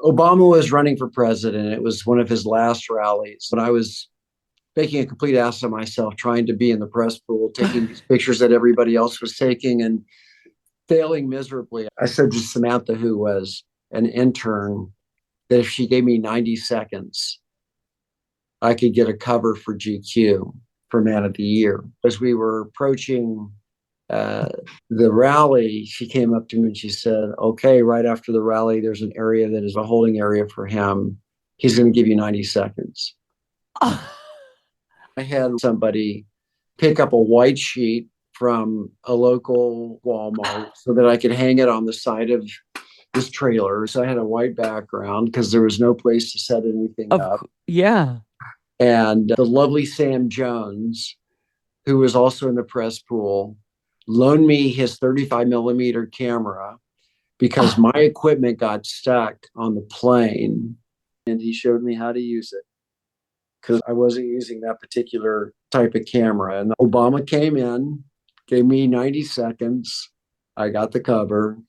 Obama was running for president. It was one of his last rallies. But I was making a complete ass of myself, trying to be in the press pool, taking these pictures that everybody else was taking and failing miserably. I said to Samantha, who was an intern, that if she gave me 90 seconds, I could get a cover for GQ for Man of the Year. As we were approaching uh, the rally, she came up to me and she said, okay, right after the rally, there's an area that is a holding area for him. He's going to give you 90 seconds. I had somebody pick up a white sheet from a local Walmart so that I could hang it on the side of this trailer. So I had a white background because there was no place to set anything up. Yeah. And the lovely Sam Jones, who was also in the press pool, loaned me his 35 millimeter camera because my equipment got stuck on the plane. And he showed me how to use it because I wasn't using that particular type of camera. And Obama came in, gave me 90 seconds. I got the cover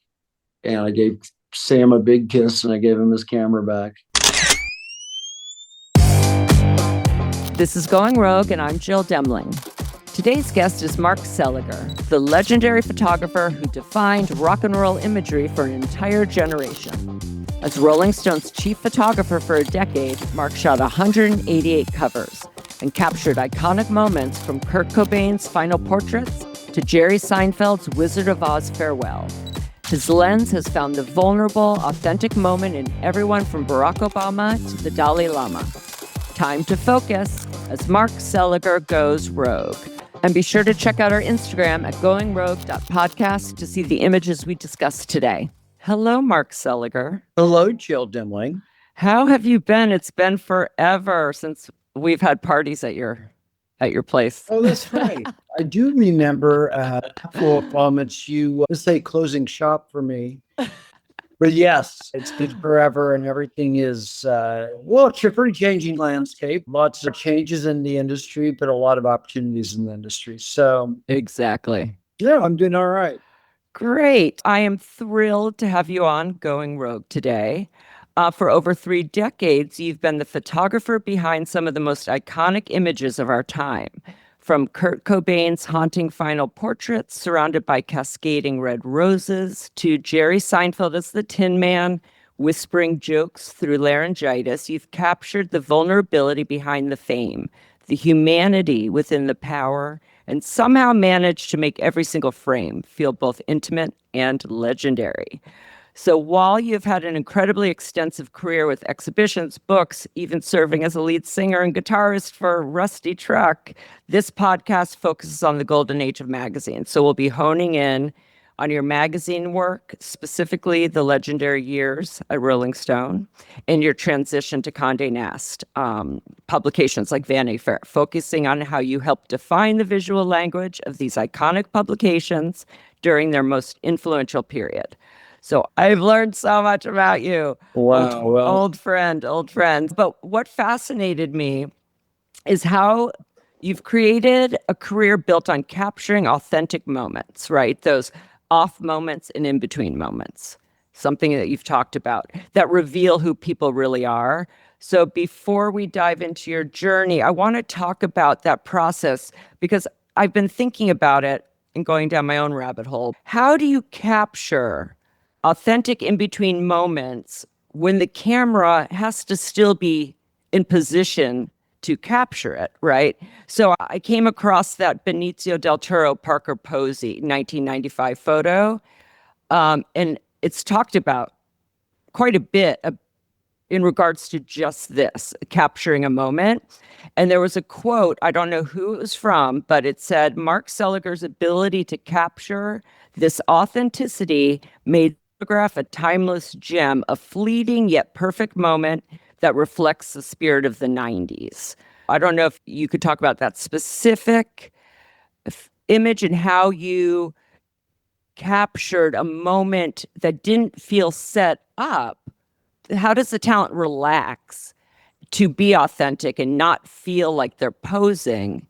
and I gave Sam a big kiss and I gave him his camera back. This is Going Rogue, and I'm Jill Demling. Today's guest is Mark Seliger, the legendary photographer who defined rock and roll imagery for an entire generation. As Rolling Stone's chief photographer for a decade, Mark shot 188 covers and captured iconic moments from Kurt Cobain's Final Portraits to Jerry Seinfeld's Wizard of Oz Farewell. His lens has found the vulnerable, authentic moment in everyone from Barack Obama to the Dalai Lama. Time to focus as Mark Seliger goes rogue. And be sure to check out our Instagram at goingrogue.podcast to see the images we discussed today. Hello, Mark Seliger. Hello, Jill Demling. How have you been? It's been forever since we've had parties at your place. Oh, that's right. I do remember a couple of moments you, let's say, closing shop for me. But yes, it's been forever and everything is, it's a pretty changing landscape. Lots of changes in the industry, but a lot of opportunities in the industry. So Exactly. yeah, I'm doing all right. Great. I am thrilled to have you on Going Rogue today. For over 3 decades, you've been the photographer behind some of the most iconic images of our time. From Kurt Cobain's haunting Final Portraits surrounded by cascading red roses to Jerry Seinfeld as the Tin Man, whispering jokes through laryngitis, you've captured the vulnerability behind the fame, the humanity within the power, and somehow managed to make every single frame feel both intimate and legendary. So while you've had an incredibly extensive career with exhibitions, books, even serving as a lead singer and guitarist for Rusty Truck, this podcast focuses on the golden age of magazines. So we'll be honing in on your magazine work, specifically the legendary years at Rolling Stone, and your transition to Condé Nast, publications like Vanity Fair, focusing on how you helped define the visual language of these iconic publications during their most influential period. So I've learned so much about you. Wow. Old friend. But what fascinated me is how you've created a career built on capturing authentic moments, right? Those off moments and in-between moments. Something that you've talked about that reveal who people really are. So before we dive into your journey, I want to talk about that process because I've been thinking about it and going down my own rabbit hole. How do you capture authentic in-between moments when the camera has to still be in position to capture it, right? So I came across that Benicio del Toro Parker Posey 1995 photo, and it's talked about quite a bit in regards to just this, capturing a moment. And there was a quote, I don't know who it was from, but it said, Mark Seliger's ability to capture this authenticity made photograph a timeless gem, a fleeting yet perfect moment that reflects the spirit of the 90s. I don't know if you could talk about that specific image and how you captured a moment that didn't feel set up. How does the talent relax to be authentic and not feel like they're posing,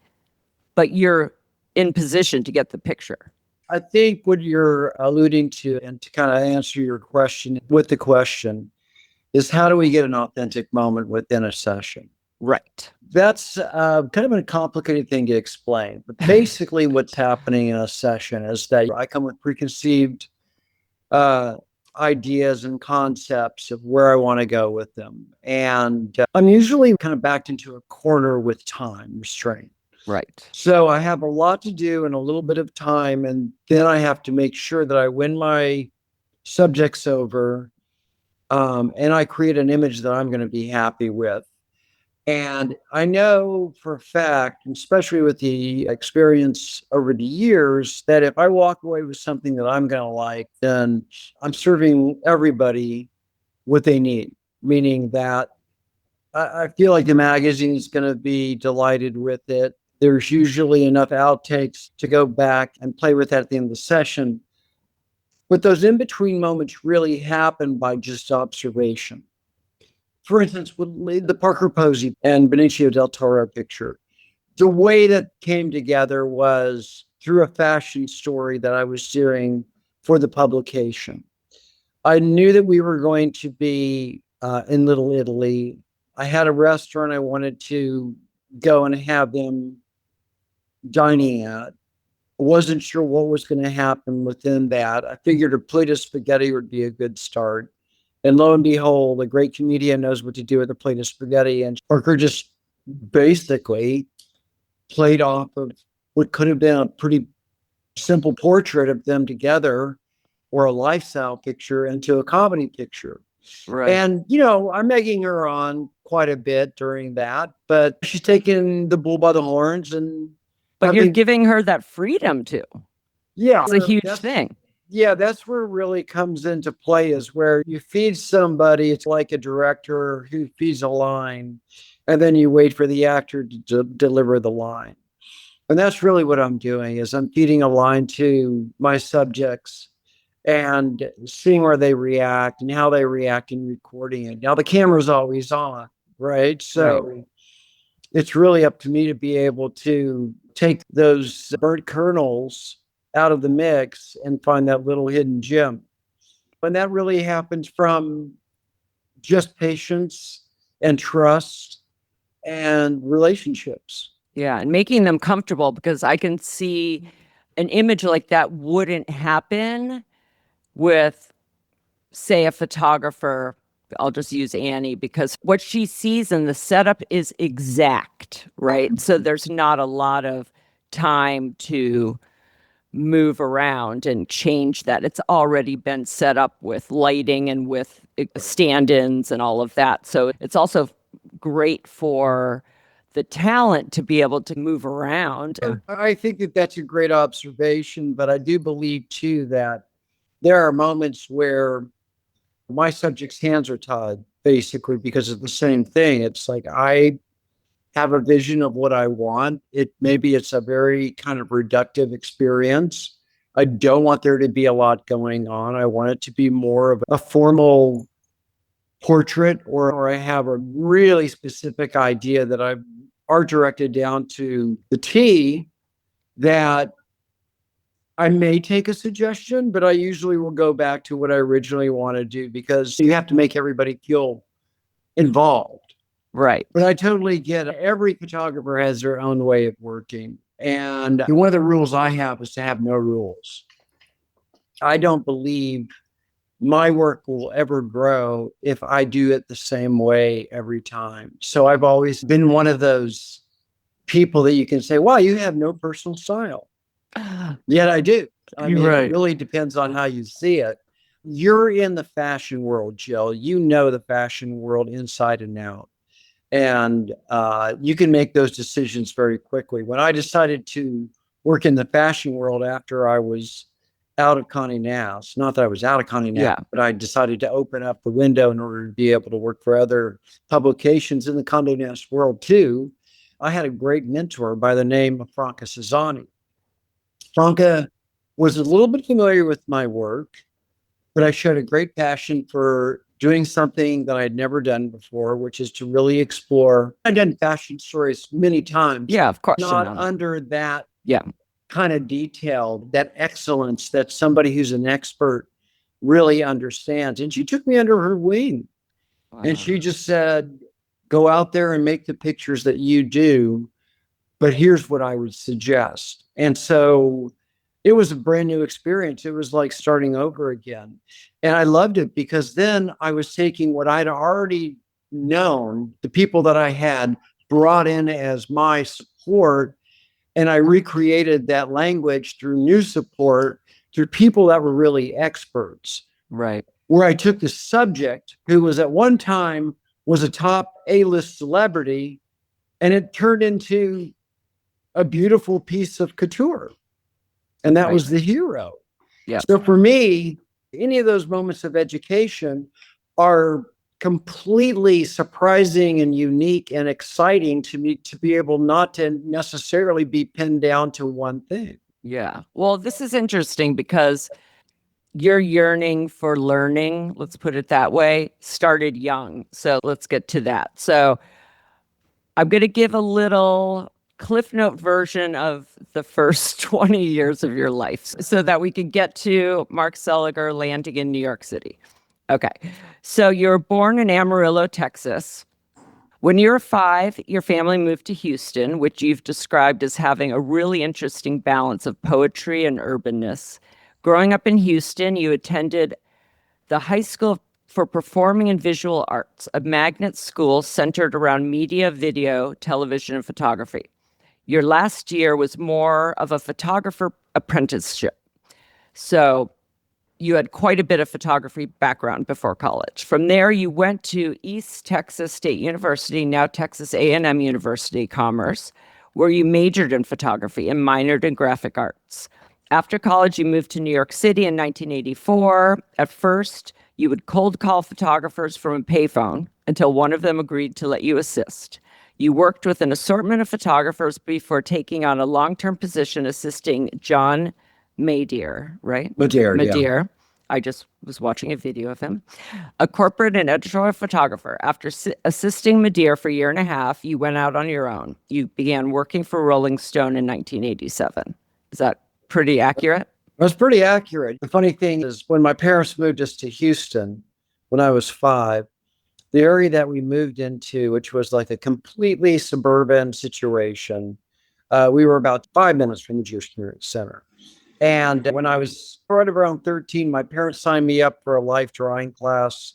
but you're in position to get the picture? I think what you're alluding to, and to kind of answer your question with the question, is how do we get an authentic moment within a session? Right. That's kind of a complicated thing to explain. But basically, what's happening in a session is that I come with preconceived ideas and concepts of where I want to go with them. And I'm usually kind of backed into a corner with time restraint. Right. So I have a lot to do in a little bit of time. And then I have to make sure that I win my subjects over, and I create an image that I'm going to be happy with. And I know for a fact, especially with the experience over the years, that if I walk away with something that I'm going to like, then I'm serving everybody what they need, meaning that I feel like the magazine is going to be delighted with it. There's usually enough outtakes to go back and play with that at the end of the session. But those in-between moments really happen by just observation. For instance, with the Parker Posey and Benicio del Toro picture, the way that came together was through a fashion story that I was doing for the publication. I knew that we were going to be in Little Italy. I had a restaurant I wanted to go and have them dining at. Wasn't sure what was going to happen within that. I figured a plate of spaghetti would be a good start. And lo and behold, a great comedian knows what to do with a plate of spaghetti. And Parker just basically played off of what could have been a pretty simple portrait of them together or a lifestyle picture into a comedy picture. Right. And, I'm egging her on quite a bit during that, but she's taking the bull by the horns. But you're giving her that freedom too. Yeah. It's a huge thing. Yeah, that's where it really comes into play, is where you feed somebody. It's like a director who feeds a line, and then you wait for the actor to deliver the line. And that's really what I'm doing, is I'm feeding a line to my subjects and seeing where they react and how they react in recording it. Now, the camera's always on, right? So it's really up to me to be able to take those burnt kernels out of the mix and find that little hidden gem. And that really happens from just patience and trust and relationships. Yeah. And making them comfortable, because I can see an image like that wouldn't happen with, say, a photographer. I'll just use Annie, because what she sees in the setup is exact, right? So there's not a lot of time to move around and change that. It's already been set up with lighting and with stand-ins and all of that. So it's also great for the talent to be able to move around. I think that that's a great observation, but I do believe too that there are moments where my subject's hands are tied, basically, because of the same thing. It's like I have a vision of what I want. Maybe it's a very kind of reductive experience. I don't want there to be a lot going on. I want it to be more of a formal portrait, or I have a really specific idea that I've art directed down to the T, that I may take a suggestion, but I usually will go back to what I originally want to do, because you have to make everybody feel involved. Right. But I totally get it. Every photographer has their own way of working. And one of the rules I have is to have no rules. I don't believe my work will ever grow if I do it the same way every time. So I've always been one of those people that you can say, wow, you have no personal style. Yet I do. I mean, Right. It really depends on how you see it. You're in the fashion world, Jill. You know the fashion world inside and out. And you can make those decisions very quickly. When I decided to work in the fashion world after I was out of Condé Nast, not that I was out of Condé Nast, but I decided to open up the window in order to be able to work for other publications in the Condé Nast world too. I had a great mentor by the name of Franca Cesani. Franca was a little bit familiar with my work, but I showed a great passion for doing something that I had never done before, which is to really explore. I've done fashion stories many times. Yeah, of course. Not under that Yeah. kind of detail, that excellence that somebody who's an expert really understands. And she took me under her wing. And she just said, go out there and make the pictures that you do. But here's what I would suggest. And so it was a brand new experience. It was like starting over again. And I loved it because then I was taking what I'd already known, the people that I had brought in as my support, and I recreated that language through new support, through people that were really experts. Right. Where I took the subject, who was at one time was a top A-list celebrity, and it turned into a beautiful piece of couture. And that was the hero. Yeah. So for me, any of those moments of education are completely surprising and unique and exciting to me, to be able not to necessarily be pinned down to one thing. Yeah. Well, this is interesting because your yearning for learning, let's put it that way, started young. So let's get to that. So I'm going to give a little Cliff Note version of the first 20 years of your life so that we can get to Mark Seliger landing in New York City. Okay. So you were born in Amarillo, Texas. When you were 5, your family moved to Houston, which you've described as having a really interesting balance of poetry and urbanness. Growing up in Houston, you attended the High School for Performing and Visual Arts, a magnet school centered around media, video, television, and photography. Your last year was more of a photographer apprenticeship. So you had quite a bit of photography background before college. From there, you went to East Texas State University, now Texas A&M University Commerce, where you majored in photography and minored in graphic arts. After college, you moved to New York City in 1984. At first, you would cold call photographers from a payphone until one of them agreed to let you assist. You worked with an assortment of photographers before taking on a long-term position assisting John Madeir, right? Madeir. I just was watching a video of him. A corporate and editorial photographer. After assisting Madeir for a year and a half, you went out on your own. You began working for Rolling Stone in 1987. Is that pretty accurate? That's pretty accurate. The funny thing is, when my parents moved us to Houston, when I was 5, the area that we moved into, which was like a completely suburban situation, we were about 5 minutes from the Jewish Community Center. And when I was right around 13, my parents signed me up for a life drawing class.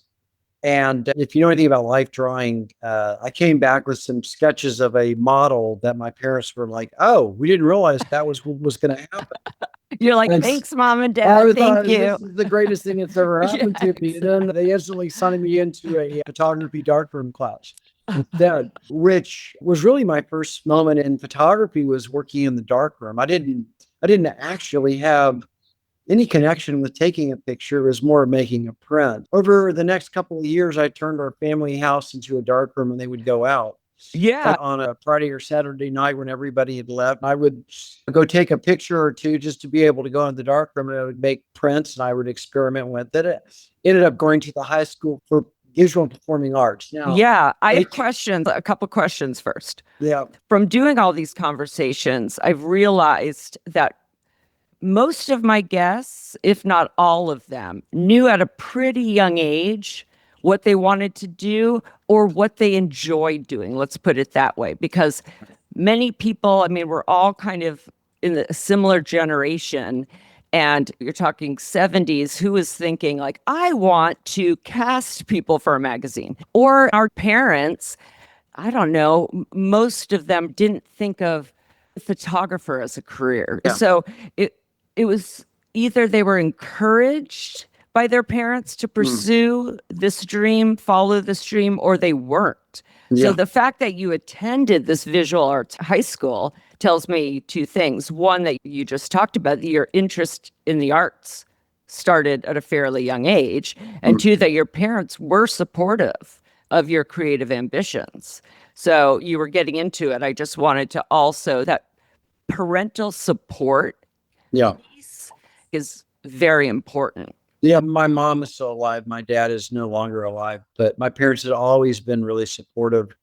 And if you know anything about life drawing, I came back with some sketches of a model that my parents were like, oh, we didn't realize that was what was going to happen. You're like, And thanks, Mom and Dad. Thank you. This is the greatest thing that's ever happened Yes. to me. And then they instantly signed me into a photography darkroom class. That, which was really my first moment in photography, was working in the darkroom. I didn't actually have any connection with taking a picture. It was more making a print. Over the next couple of years, I turned our family house into a darkroom, and they would go out. Yeah. On a Friday or Saturday night when everybody had left, I would go take a picture or two just to be able to go in the darkroom, and I would make prints and I would experiment with it. It ended up going to the High School for Visual and Performing Arts. Now, Yeah. I have questions, a couple questions first. yeah, From doing all these conversations, I've realized that most of my guests, if not all of them, knew at a pretty young age what they wanted to do or what they enjoyed doing. Let's put it that way, because many people, I mean, we're all kind of in a similar generation, and you're talking 70s, who was thinking like, I want to cast people for a magazine, or our parents, I don't know, most of them didn't think of photographer as a career. Yeah. So it was either they were encouraged by their parents to pursue this dream, follow this dream, or they weren't. Yeah. So the fact that you attended this visual arts high school tells me 2 things. One, that you just talked about, that your interest in the arts started at a fairly young age. And 2, that your parents were supportive of your creative ambitions. So you were getting into it. I just wanted to also, that parental support yeah. piece is very important. Yeah, my mom is still alive. My dad is no longer alive, but my parents had always been really supportive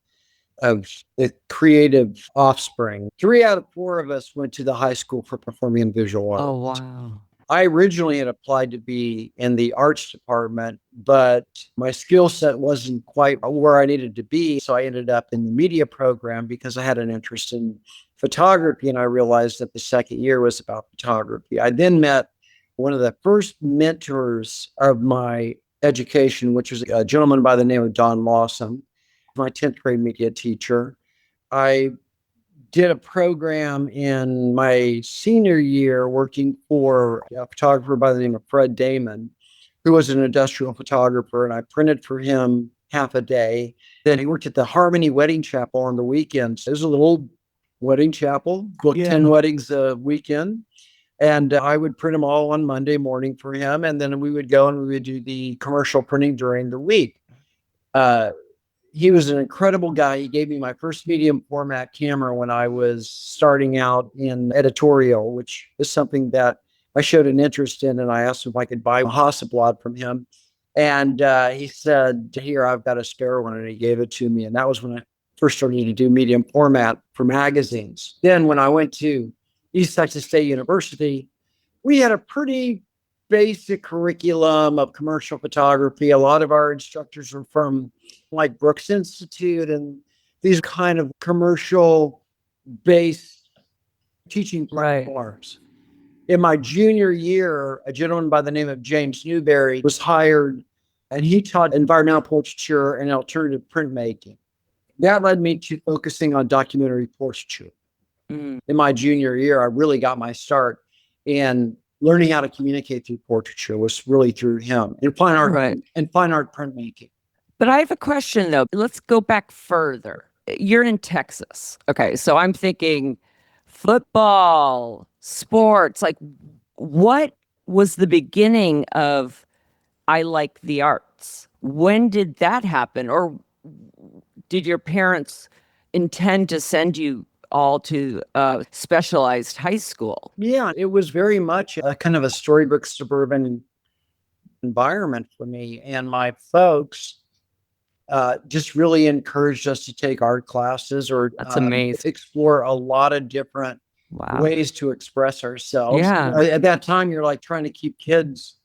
of the creative offspring. 3 out of 4 of us went to the High School for Performing and Visual Arts. Oh, wow. I originally had applied to be in the arts department, but my skill set wasn't quite where I needed to be. So I ended up in the media program because I had an interest in photography. And I realized that the second year was about photography. I then met one of the first mentors of my education, which was a gentleman by the name of Don Lawson, my 10th grade media teacher. I did a program in my senior year working for a photographer by the name of Fred Damon, who was an industrial photographer, and I printed for him half a day. Then he worked at the Harmony Wedding Chapel on the weekends. There's a little wedding chapel, booked 10 weddings a weekend. And I would print them all on Monday morning for him. And then we would go and we would do the commercial printing during the week. He was an incredible guy. He gave me my first medium format camera when I was starting out in editorial, which is something that I showed an interest in. And I asked him if I could buy a Hasselblad from him. And he said, here, I've got a spare one. And he gave it to me. And that was when I first started to do medium format for magazines. Then when I went to East Texas State University, we had a pretty basic curriculum of commercial photography. A lot of our instructors were from like Brooks Institute and these kind of commercial based teaching platforms. In my junior year, a gentleman by the name of James Newberry was hired, and he taught environmental portraiture and alternative printmaking. That led me to focusing on documentary portraiture. In my junior year, I really got my start in learning how to communicate through portraiture was really through him and fine art printmaking. But I have a question though. Let's go back further. You're in Texas. Okay. So I'm thinking football, sports, like what was the beginning of I like the arts? When did that happen? Or did your parents intend to send you all to a specialized high school? Yeah, it was very much a kind of a storybook suburban environment for me. And my folks just really encouraged us to take art classes or That's amazing. Explore a lot of different ways to express ourselves. Yeah. At that time, you're like trying to keep kids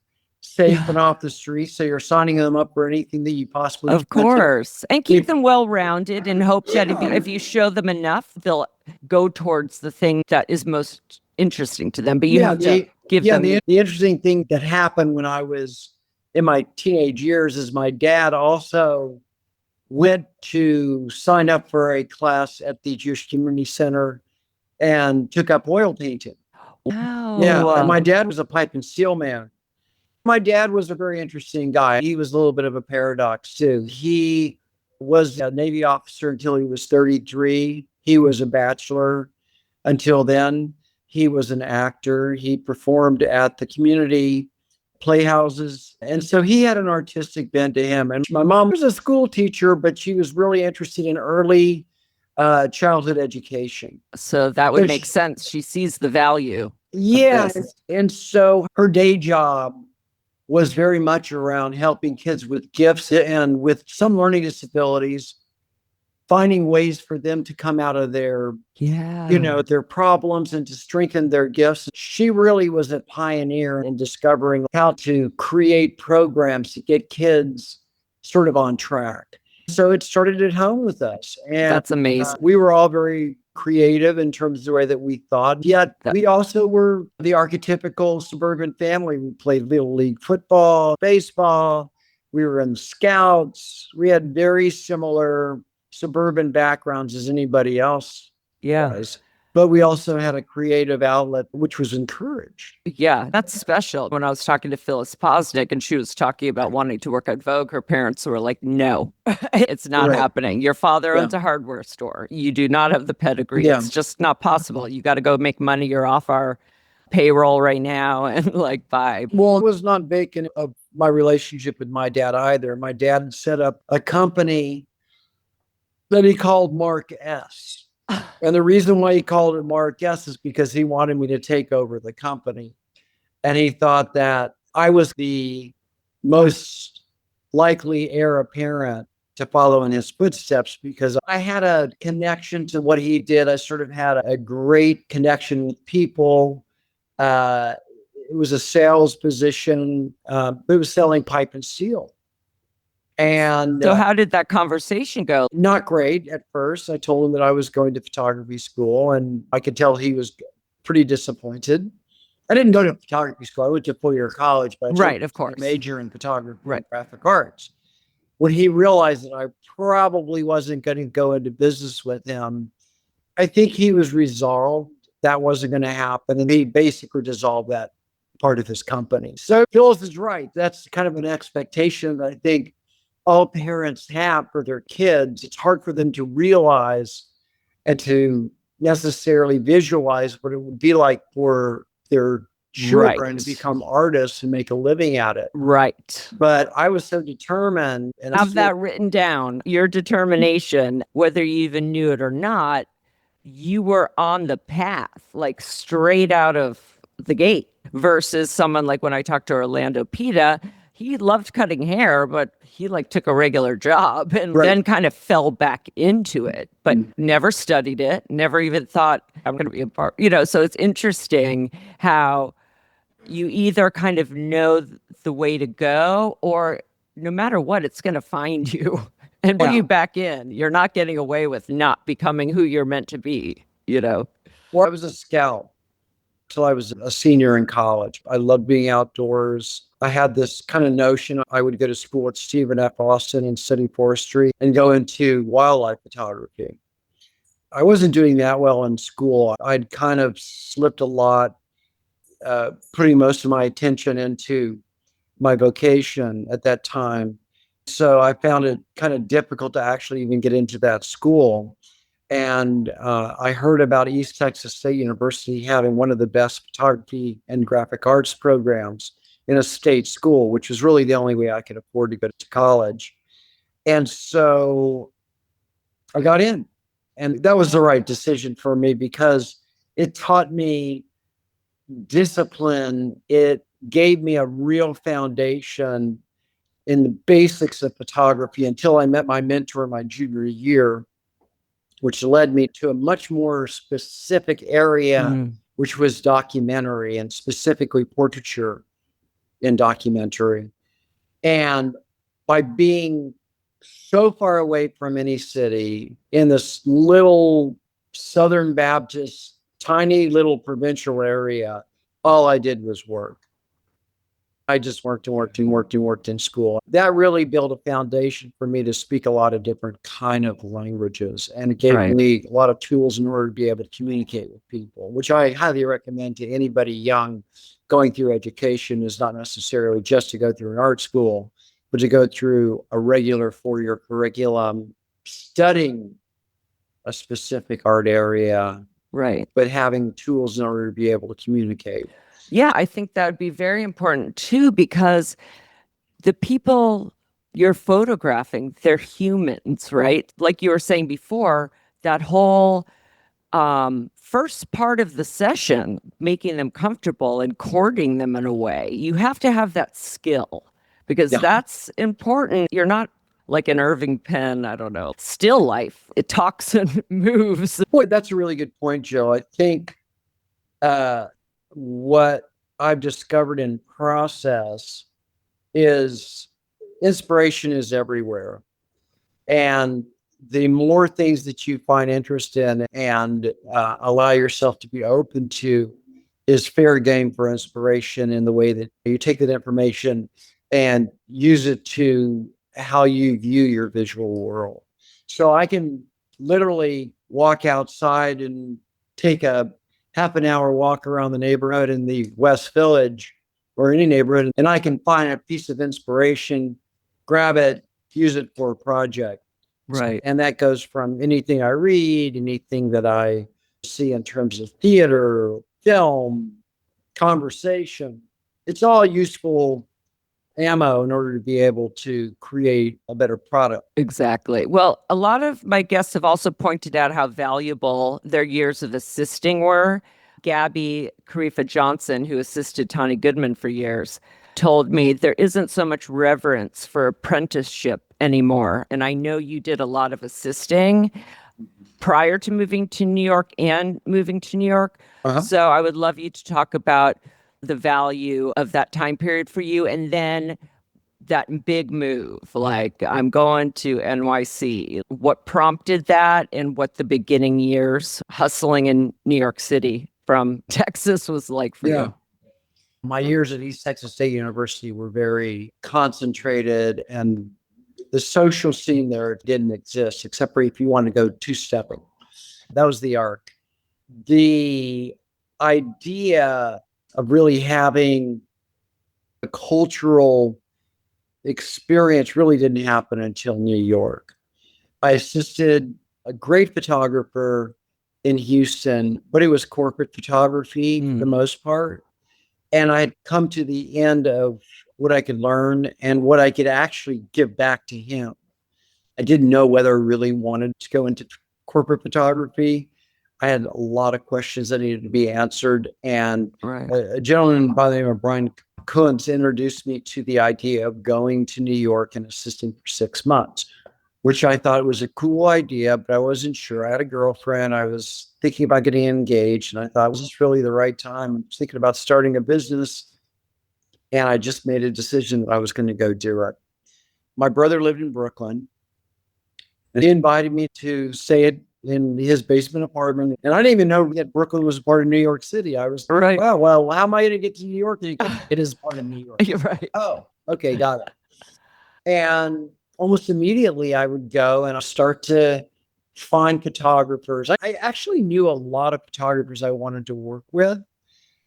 safe and off the streets. So you're signing them up for anything that you possibly Of course. And keep them well-rounded in hopes that if you show them enough, they'll go towards the thing that is most interesting to them. But you have to give them... The interesting thing that happened when I was in my teenage years is my dad also went to sign up for a class at the Jewish Community Center and took up oil painting. Wow. Yeah. And my dad was a pipe and steel man. My dad was a very interesting guy. He was a little bit of a paradox too. He was a Navy officer until he was 33. He was a bachelor until then. He was an actor. He performed at the community playhouses. And so he had an artistic bent to him. And my mom was a school teacher, but she was really interested in early childhood education. So that would make sense. She sees the value. Yeah. And so her day job was very much around helping kids with gifts and with some learning disabilities, finding ways for them to come out of their, their problems and to strengthen their gifts. She really was a pioneer in discovering how to create programs to get kids sort of on track. So it started at home with us. And that's amazing. We were all very creative in terms of the way that we thought. Yet we also were the archetypical suburban family. We played little league football, baseball. We were in scouts. We had very similar suburban backgrounds as anybody else does. But we also had a creative outlet, which was encouraged. Yeah, that's special. When I was talking to Phyllis Posnick and she was talking about wanting to work at Vogue, her parents were like, no, it's not happening. Your father owns a hardware store. You do not have the pedigree. It's just not possible. You got to go make money. You're off our payroll right now and like bye. Well, it was not vacant of my relationship with my dad either. My dad set up a company that he called Mark S. And the reason why he called it Mark S is because he wanted me to take over the company. And he thought that I was the most likely heir apparent to follow in his footsteps because I had a connection to what he did. I sort of had a great connection with people. it was a sales position. It was selling pipe and steel. And So how did that conversation go? not great at first. I told him that I was going to photography school, and I could tell he was pretty disappointed. I didn't go to photography school. I went to 4-year college, but I told Right, him of I was course. a major in photography Right. and graphic arts. When he realized that I probably wasn't going to go into business with him, I think he was resolved that wasn't going to happen. And he basically dissolved that part of his company. So Phyllis is right. That's kind of an expectation that I think all parents have for their kids. It's hard for them to realize and to necessarily visualize what it would be like for their children to become artists and make a living at it. Right. But I was so determined, and Have that written down. Your determination, whether you even knew it or not, you were on the path, like straight out of the gate, versus someone like when I talked to Orlando Pita, he loved cutting hair, but he like took a regular job and then kind of fell back into it, but never studied it, never even thought I'm going to be a part, so it's interesting how you either kind of know the way to go, or no matter what, it's going to find you and put you back in. You're not getting away with not becoming who you're meant to be, Well, I was a scout till I was a senior in college. I loved being outdoors. I had this kind of notion I would go to school at Stephen F. Austin and study forestry and go into wildlife photography. I wasn't doing that well in school. I'd kind of slipped a lot, putting most of my attention into my vocation at that time. So I found it kind of difficult to actually even get into that school. And I heard about East Texas State University having one of the best photography and graphic arts programs in a state school, which was really the only way I could afford to go to college. And so I got in. And that was the right decision for me because it taught me discipline. It gave me a real foundation in the basics of photography until I met my mentor in my junior year, which led me to a much more specific area, which was documentary, and specifically portraiture in documentary. And by being so far away from any city in this little Southern Baptist, tiny little provincial area, all I did was work. I just worked in school. That really built a foundation for me to speak a lot of different kind of languages. And it gave me a lot of tools in order to be able to communicate with people, which I highly recommend to anybody young going through education. Is not necessarily just to go through an art school, but to go through a regular 4-year curriculum, studying a specific art area, but having tools in order to be able to communicate. Yeah, I think that would be very important too, because the people you're photographing, they're humans, right? Like you were saying before, that whole first part of the session, making them comfortable and courting them in a way, you have to have that skill because that's important. You're not like an Irving Penn, I don't know, still life. It talks and moves. Boy, that's a really good point, Joe. I think what I've discovered in process is inspiration is everywhere. And the more things that you find interest in and allow yourself to be open to is fair game for inspiration in the way that you take that information and use it to how you view your visual world. So I can literally walk outside and take a half an hour walk around the neighborhood in the West Village or any neighborhood, and I can find a piece of inspiration, grab it, use it for a project. Right. And that goes from anything I read, anything that I see in terms of theater, film, conversation. It's all useful ammo in order to be able to create a better product. Exactly. Well, a lot of my guests have also pointed out how valuable their years of assisting were. Gabby Karifa Johnson, who assisted Tawny Goodman for years, told me there isn't so much reverence for apprenticeship anymore. And I know you did a lot of assisting prior to moving to New York and moving to New York. So I would love you to talk about the value of that time period for you? And then that big move, like I'm going to NYC. What prompted that and what the beginning years hustling in New York City from Texas was like for you? My years at East Texas State University were very concentrated, and the social scene there didn't exist except for if you want to go two-stepping. That was the arc. The idea of really having a cultural experience really didn't happen until New York. I assisted a great photographer in Houston, but it was corporate photography for the most part. And I had come to the end of what I could learn and what I could actually give back to him. I didn't know whether I really wanted to go into corporate photography. I had a lot of questions that needed to be answered. And a gentleman by the name of Brian Kuntz introduced me to the idea of going to New York and assisting for 6 months, which I thought was a cool idea, but I wasn't sure. I had a girlfriend. I was thinking about getting engaged, and I thought, was this really the right time? I was thinking about starting a business, and I just made a decision that I was going to go do it. My brother lived in Brooklyn, and he invited me to stay in his basement apartment. And I didn't even know that Brooklyn was a part of New York City. I was Right. wow, well, how am I going to get to New York? It is part of New York. You're right. Oh, okay, got it. And almost immediately I would go and I start to find photographers. I actually knew a lot of photographers I wanted to work with.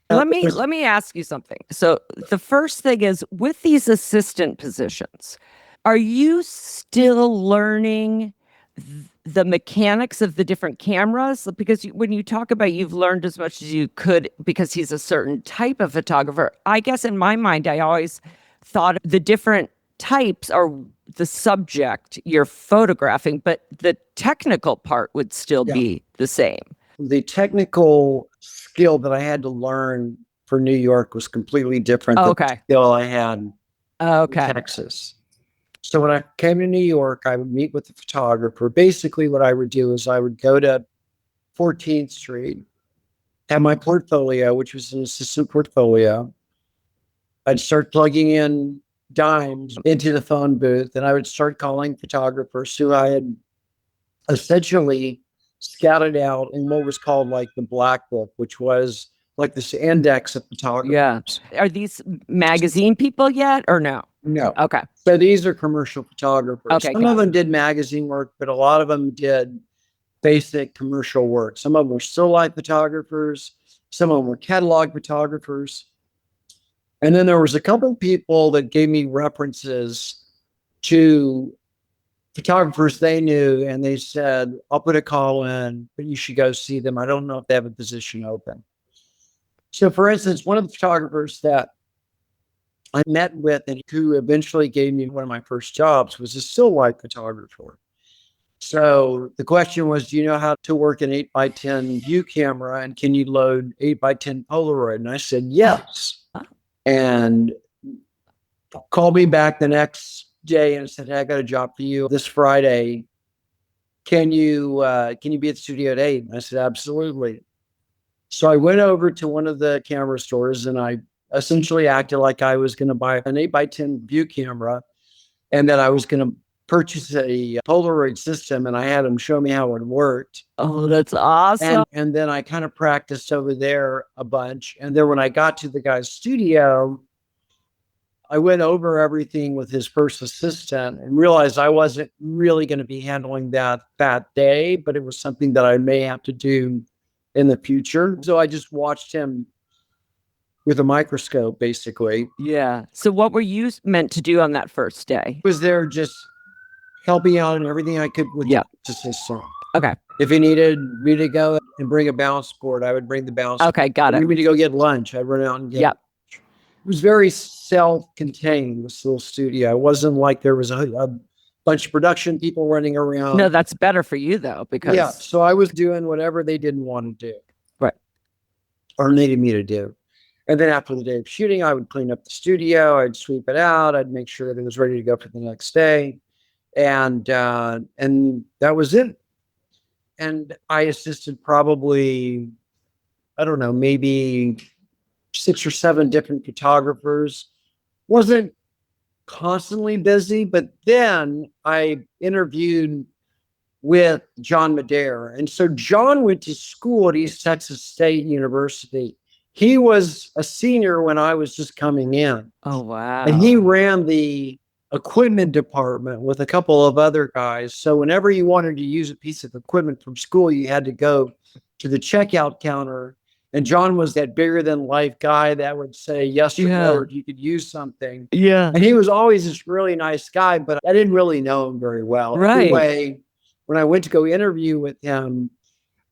Let me ask you something. So the first thing is, with these assistant positions, are you still learning the mechanics of the different cameras? Because when you talk about you've learned as much as you could because he's a certain type of photographer, I guess in my mind, I always thought the different types are the subject you're photographing, but the technical part would still be the same. The technical skill that I had to learn for New York was completely different than the skill I had in Texas. So when I came to New York, I would meet with the photographer. Basically, what I would do is I would go to 14th Street, have my portfolio, which was an assistant portfolio. I'd start plugging in dimes into the phone booth, and I would start calling photographers who I had essentially scouted out in what was called like the Black Book, which was like this index of photographers. Yeah. Are these magazine people yet or no? No. Okay. So these are commercial photographers. Okay. Some of them did magazine work, but a lot of them did basic commercial work. Some of them were still life photographers. Some of them were catalog photographers. And then there was a couple of people that gave me references to photographers they knew, and they said, I'll put a call in, but you should go see them. I don't know if they have a position open. So for instance, one of the photographers that I met with and who eventually gave me one of my first jobs was a still life photographer. So the question was, do you know how to work an 8x10 view camera, and can you load 8x10 Polaroid? And I said, yes. And called me back the next day and said, hey, I got a job for you this Friday. Can you be at the studio at 8? And I said, absolutely. So I went over to one of the camera stores and I essentially acted like I was going to buy an 8x10 view camera and that I was going to purchase a Polaroid system, and I had them show me how it worked. Oh, that's awesome. And then I kind of practiced over there a bunch. And then when I got to the guy's studio, I went over everything with his first assistant and realized I wasn't really going to be handling that day, but it was something that I may have to do in the future. So I just watched him with a microscope, basically. Yeah. So what were you meant to do on that first day? I was there just helping out and everything I could with the system. Okay. If he needed me to go and bring a balance board, I would bring the balance board. Okay, got it. If he needed me to go get lunch, I'd run out and get it. It was very self-contained, this little studio. It wasn't like there was a bunch of production people running around. No, that's better for you though, because so I was doing whatever they didn't want to do. Right. Or needed me to do. And then after the day of shooting, I would clean up the studio, I'd sweep it out, I'd make sure that it was ready to go for the next day. And that was it. And I assisted probably, I don't know, maybe 6 or 7 different photographers. Wasn't constantly busy, but then I interviewed with John Madare. And so John went to school at East Texas State University. He was a senior when I was just coming in. Oh, wow. And he ran the equipment department with a couple of other guys. So whenever you wanted to use a piece of equipment from school, you had to go to the checkout counter. And John was that bigger than life guy that would say yes or no, or you could use something. Yeah. And he was always this really nice guy, but I didn't really know him very well. Right. Anyway, when I went to go interview with him,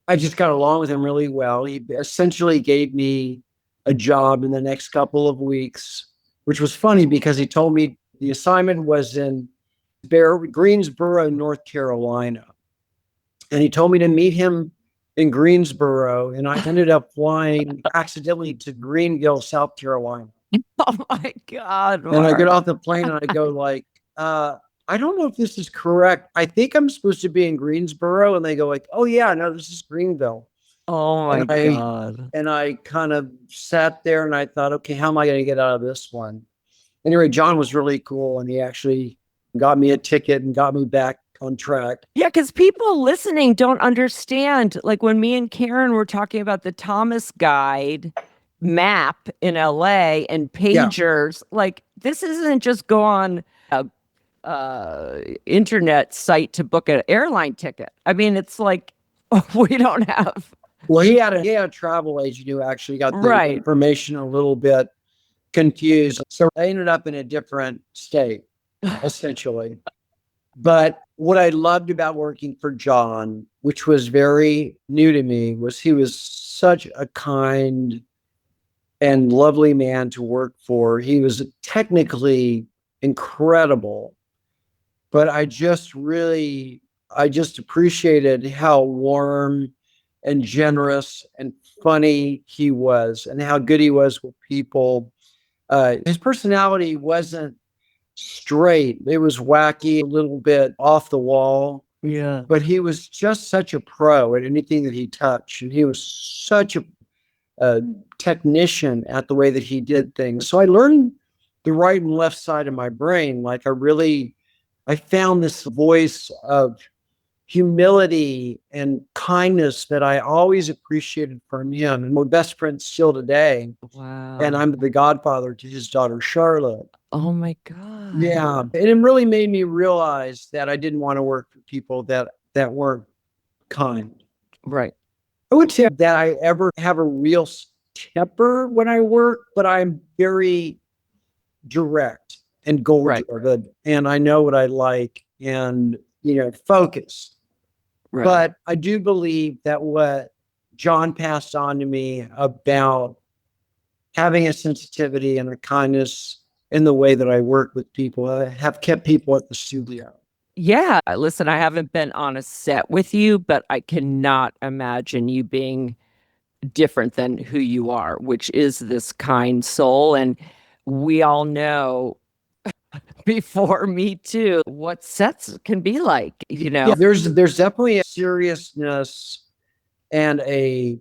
I just got along with him really well. He essentially gave me a job in the next couple of weeks, which was funny because he told me the assignment was in Greensboro, North Carolina. And he told me to meet him in Greensboro, and I ended up flying accidentally to Greenville, South Carolina. Oh my God. And I Mark. get off the plane and I go like, I don't know if this is correct. I think I'm supposed to be in Greensboro. And they go like, oh yeah, no, this is Greenville. Oh my And I- God. And I kind of sat there and I thought, okay, how am I going to get out of this one? Anyway, John was really cool, and he actually got me a ticket and got me back on track. Yeah, because people listening don't understand. Like when me and Karen were talking about the Thomas Guide map in LA and pagers, like this isn't just go on a internet site to book an airline ticket. I mean, it's like we don't have. Well, he had a travel agent who actually got the Right. information a little bit confused. So I ended up in a different state, essentially. But what I loved about working for John, which was very new to me, was he was such a kind and lovely man to work for. He was technically incredible, but I just appreciated how warm and generous and funny he was, and how good he was with people. His personality wasn't straight. It was wacky, a little bit off the wall, Yeah. but he was just such a pro at anything that he touched. And he was such a technician at the way that he did things. So I learned the right and left side of my brain. Like I found this voice of humility and kindness that I always appreciated from him. And we're best friends still today. Wow. And I'm the godfather to his daughter, Charlotte. Oh my God. Yeah. And it really made me realize that I didn't want to work for people that weren't kind. Right. I would say that I ever have a real temper when I work, but I'm very direct and goal-oriented, and I know what I like and, focused. Right. But I do believe that what John passed on to me about having a sensitivity and a kindness in the way that I work with people have kept people at the studio. Yeah. Listen, I haven't been on a set with you, but I cannot imagine you being different than who you are, which is this kind soul. And we all know before Me Too what sets can be like, Yeah, there's definitely a seriousness and a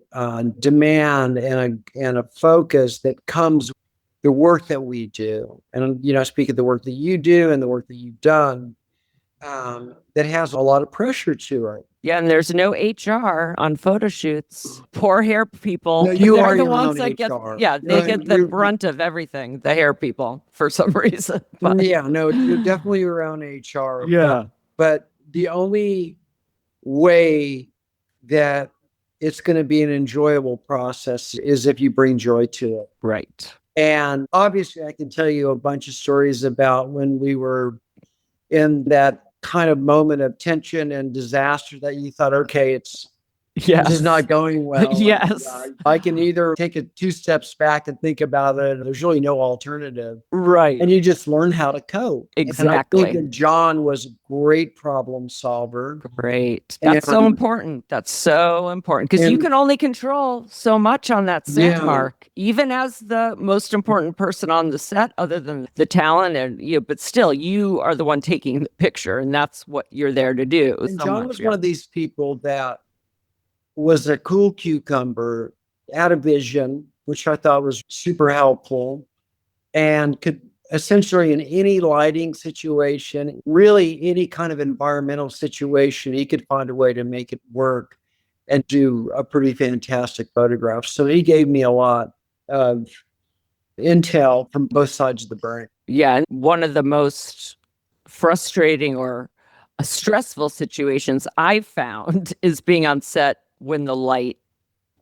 demand and a focus that comes with the work that we do. And, speak of the work that you do and the work that you've done, that has a lot of pressure to it. Yeah, and there's no HR on photo shoots. Poor hair people. No, you They're are the your ones own that get, HR. they No, get the you're- brunt of everything, the hair people, for some reason. But, Yeah, no, you're definitely around HR. But the only way that it's going to be an enjoyable process is if you bring joy to it. right. And obviously, I can tell you a bunch of stories about when we were in that kind of moment of tension and disaster that you thought, okay, this is not going well. Yes. I can either take it 2 steps back and think about it. There's really no alternative. Right. And you just learn how to cope. Exactly. And I think that John was a great problem solver. Great. That's so And- important. That's so important because you And- can only control so much on that set, Yeah. Mark, even as the most important person on the set, other than the talent and you, but still you are the one taking the picture and that's what you're there to do. And so John much, was yeah. one of these people that was a cool cucumber, had a vision which I thought was super helpful and could essentially in any lighting situation, really any kind of environmental situation, he could find a way to make it work and do a pretty fantastic photograph. So he gave me a lot of intel from both sides of the brain. Yeah. And one of the most frustrating or stressful situations I've found is being on set when the light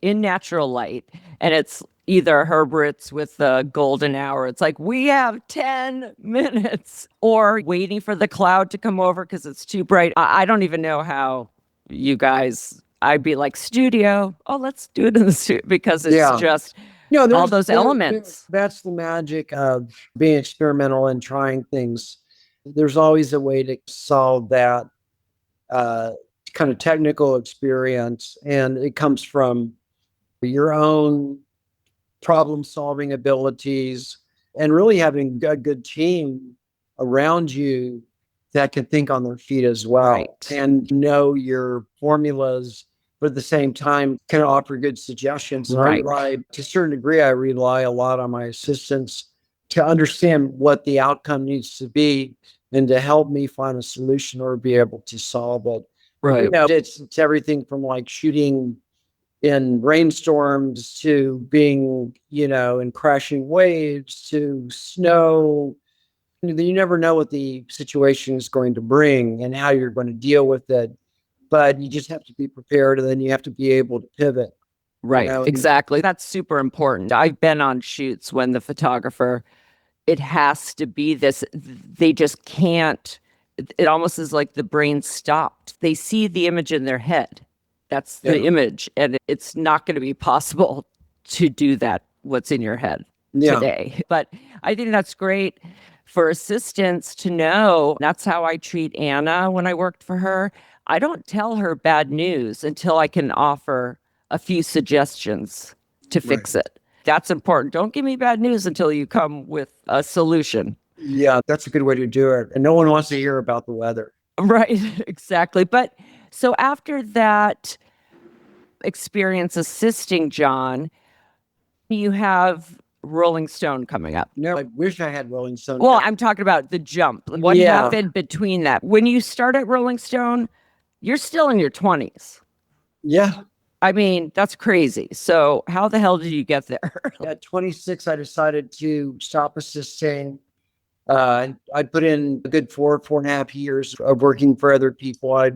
in natural light, and it's either Herbert's with the golden hour. It's like, we have 10 minutes, or waiting for the cloud to come over because it's too bright. I don't even know how you guys, I'd be like, studio, oh, let's do it in the studio, because it's just all those elements. That's the magic of being experimental and trying things. There's always a way to solve that kind of technical experience, and it comes from your own problem solving abilities and really having a good team around you that can think on their feet as well, Right. and know your formulas, but at the same time can offer good suggestions. Right. To a certain degree, I rely a lot on my assistants to understand what the outcome needs to be and to help me find a solution or be able to solve it. Right. You know, it's everything from like shooting in rainstorms to being, you know, in crashing waves to snow. You never know what the situation is going to bring and how you're going to deal with it, but you just have to be prepared, and then you have to be able to pivot. Right. You know? Exactly. That's super important. I've been on shoots when the photographer, it has to be this, they just can't, it almost is like the brain stopped. They see the image in their head. That's the image. And it's not going to be possible to do that, what's in your head today. But I think that's great for assistants to know. That's how I treat Anna when I worked for her. I don't tell her bad news until I can offer a few suggestions to fix it. That's important. Don't give me bad news until you come with a solution. Yeah, that's a good way to do it. And no one wants to hear about the weather. Right, exactly. But so after that experience assisting John, you have Rolling Stone coming up. No, I wish I had Rolling Stone. Well, I'm talking about the jump. What happened between that? When you start at Rolling Stone, you're still in your 20s. Yeah. I mean, that's crazy. So how the hell did you get there? At 26, I decided to stop assisting. I put in a good 4.5 years of working for other people. It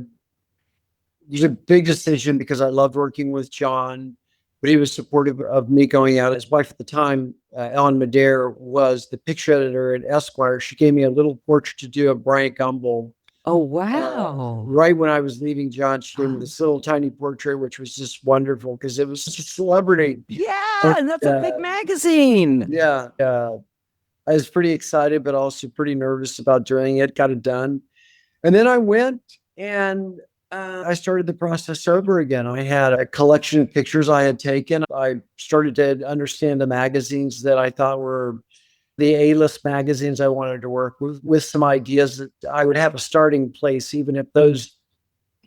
was a big decision because I loved working with John, but he was supportive of me going out. His wife at the time, Ellen Madere, was the picture editor at Esquire. She gave me a little portrait to do of Bryant Gumbel. Oh, wow. Right when I was leaving John, she gave me this little tiny portrait, which was just wonderful because it was such a celebrity. Yeah, and that's a big magazine. Yeah. I was pretty excited, but also pretty nervous about doing it. Got it done. And then I went and I started the process over again. I had a collection of pictures I had taken. I started to understand the magazines that I thought were the A-list magazines I wanted to work with some ideas that I would have a starting place, even if those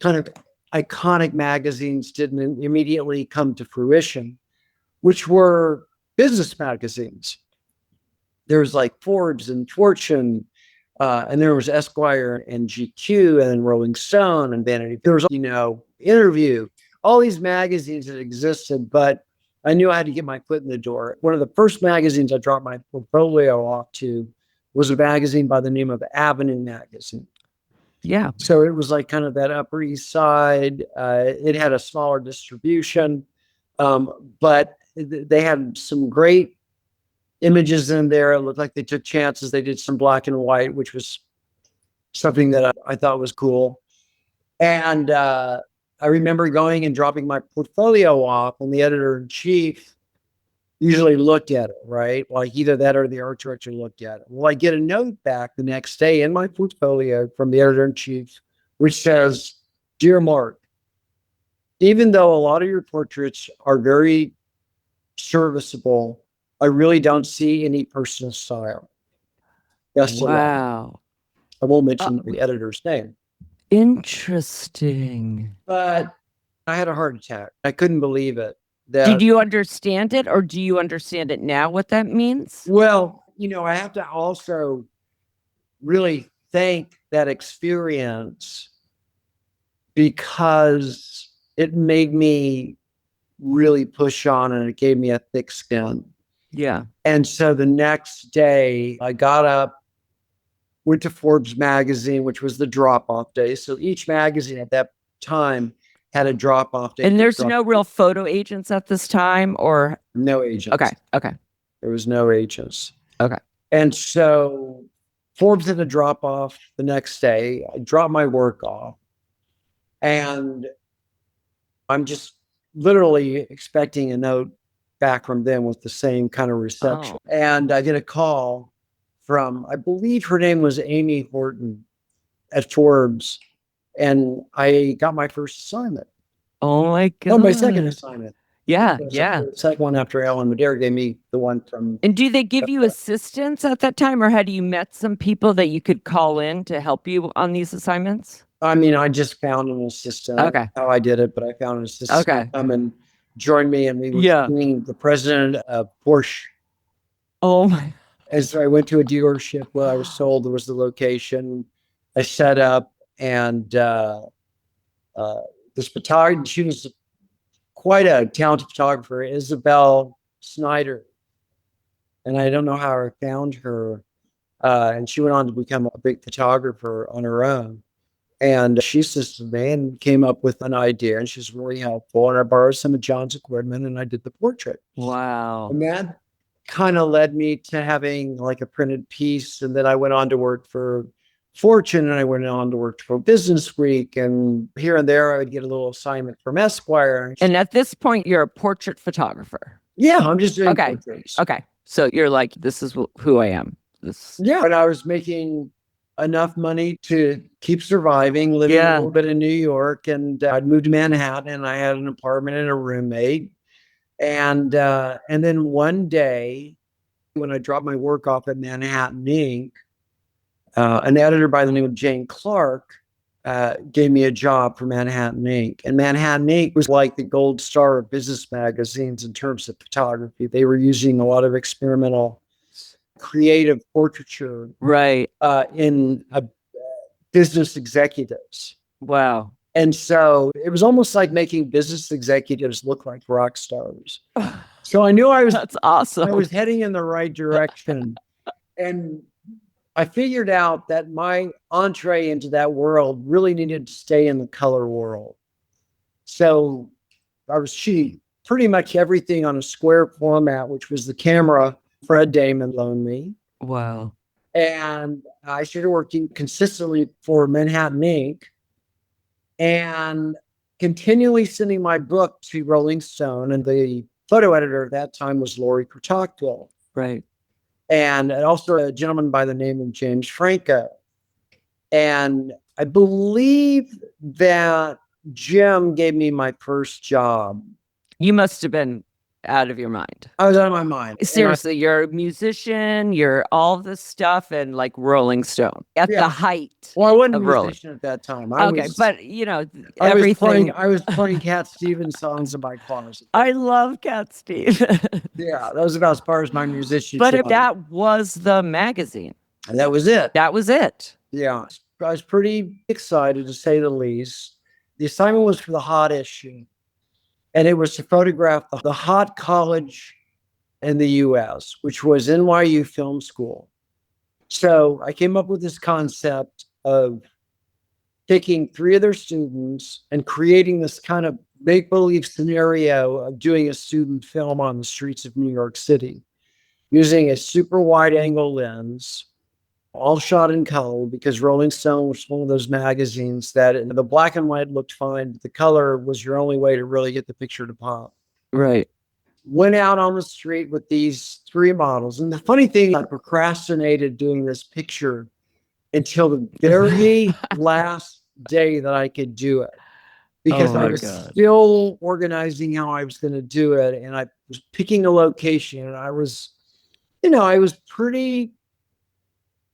kind of iconic magazines didn't immediately come to fruition, which were business magazines. There was like Forbes and Fortune, and there was Esquire and GQ and Rolling Stone and Vanity. There was, Interview, all these magazines that existed, but I knew I had to get my foot in the door. One of the first magazines I dropped my portfolio off to was a magazine by the name of Avenue Magazine. Yeah. So it was like kind of that Upper East Side. It had a smaller distribution, but they had some great images in there. It looked like they took chances. They did some black and white, which was something that I thought was cool. And I remember going and dropping my portfolio off, and the editor-in-chief usually looked at it, right? Like either that or the art director looked at it. Well, I get a note back the next day in my portfolio from the editor-in-chief, which says, "Dear Mark, even though a lot of your portraits are very serviceable, I really don't see any personal style." Yes. Wow. I won't mention the editor's name. Interesting. But I had a heart attack. I couldn't believe it. Did you understand it, or do you understand it now, what that means? Well, I have to also really thank that experience because it made me really push on and it gave me a thick skin. Yeah. And so the next day I got up, went to Forbes magazine, which was the drop-off day. So each magazine at that time had a drop-off day. And there's no real photo agents at this time, or? No agents. Okay. There was no agents. Okay. And so Forbes had a drop-off the next day. I dropped my work off. And I'm just literally expecting a note back from them with the same kind of reception. Oh. And I get a call from, I believe her name was Amy Horton at Forbes. And I got my first assignment. Oh my God. Oh, my second assignment. Yeah. The second one after Ellen Madera gave me the one from. And do they give you assistants at that time, or had you met some people that you could call in to help you on these assignments? I mean, I just found an assistant. Okay. I don't know how I did it, but I found an assistant. Okay. Come and join me, and we were meeting the president of Porsche. Oh my. And so I went to a dealership where I was told there was the location. I set up, and this photographer, she was quite a talented photographer, Isabel Snyder. And I don't know how I found her. And she went on to become a big photographer on her own. And she assisted me and came up with an idea, and she's really helpful. And I borrowed some of John's equipment, and I did the portrait. Wow. And that kind of led me to having like a printed piece. And then I went on to work for Fortune, and I went on to work for Business Week. And here and there, I would get a little assignment from Esquire. And at this point, you're a portrait photographer. Yeah, I'm just doing Okay. portraits. Okay. So you're like, this is who I am. Yeah. And I was making enough money to keep surviving, living a little bit in New York. And I'd moved to Manhattan, and I had an apartment and a roommate. And then one day when I dropped my work off at Manhattan Inc., an editor by the name of Jane Clark gave me a job for Manhattan Inc. And Manhattan Inc. was like the gold star of business magazines in terms of photography. They were using a lot of experimental creative portraiture in business executives. Wow. And so it was almost like making business executives look like rock stars. So I knew that's awesome. I was heading in the right direction. And I figured out that my entree into that world really needed to stay in the color world. So I was shooting pretty much everything on a square format, which was the camera Fred Damon loaned me. Wow. And I started working consistently for Manhattan Inc. and continually sending my book to Rolling Stone. And the photo editor at that time was Lori Kurtockel. Right. And also a gentleman by the name of James Franco. And I believe that Jim gave me my first job. You must have been out of your mind. I was out of my mind. Seriously, you're a musician, you're all this stuff, and like Rolling Stone at the height. Well, I wasn't a musician musician at that time. But everything. I was playing Cat Stevens songs in my closet. I love Cat Stevens. Yeah, that was about as far as my musicianship. But that was the magazine. And that was it. That was it. Yeah, I was pretty excited, to say the least. The assignment was for the Hot issue. And it was to photograph the hot college in the US, which was NYU Film School. So I came up with this concept of taking 3 of their students and creating this kind of make-believe scenario of doing a student film on the streets of New York City, using a super wide angle lens, all shot in color, because Rolling Stone was one of those magazines that the black and white looked fine, but the color was your only way to really get the picture to pop. Right. Went out on the street with these 3 models. And the funny thing, I procrastinated doing this picture until the very last day that I could do it, because I was still organizing how I was going to do it. And I was picking a location, and I was pretty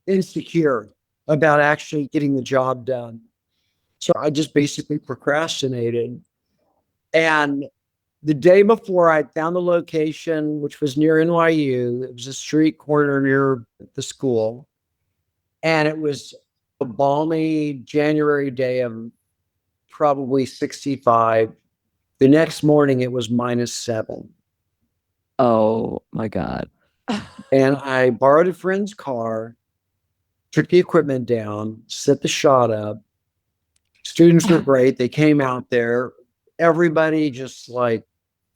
insecure about actually getting the job done. So I just basically procrastinated. And The day before, I found the location, which was near NYU. It was a street corner near the school. And it was a balmy January day of probably 65. The next morning, it was -7. Oh my God. And I borrowed a friend's car, took the equipment down, set the shot up. Students were great. They came out there. Everybody just like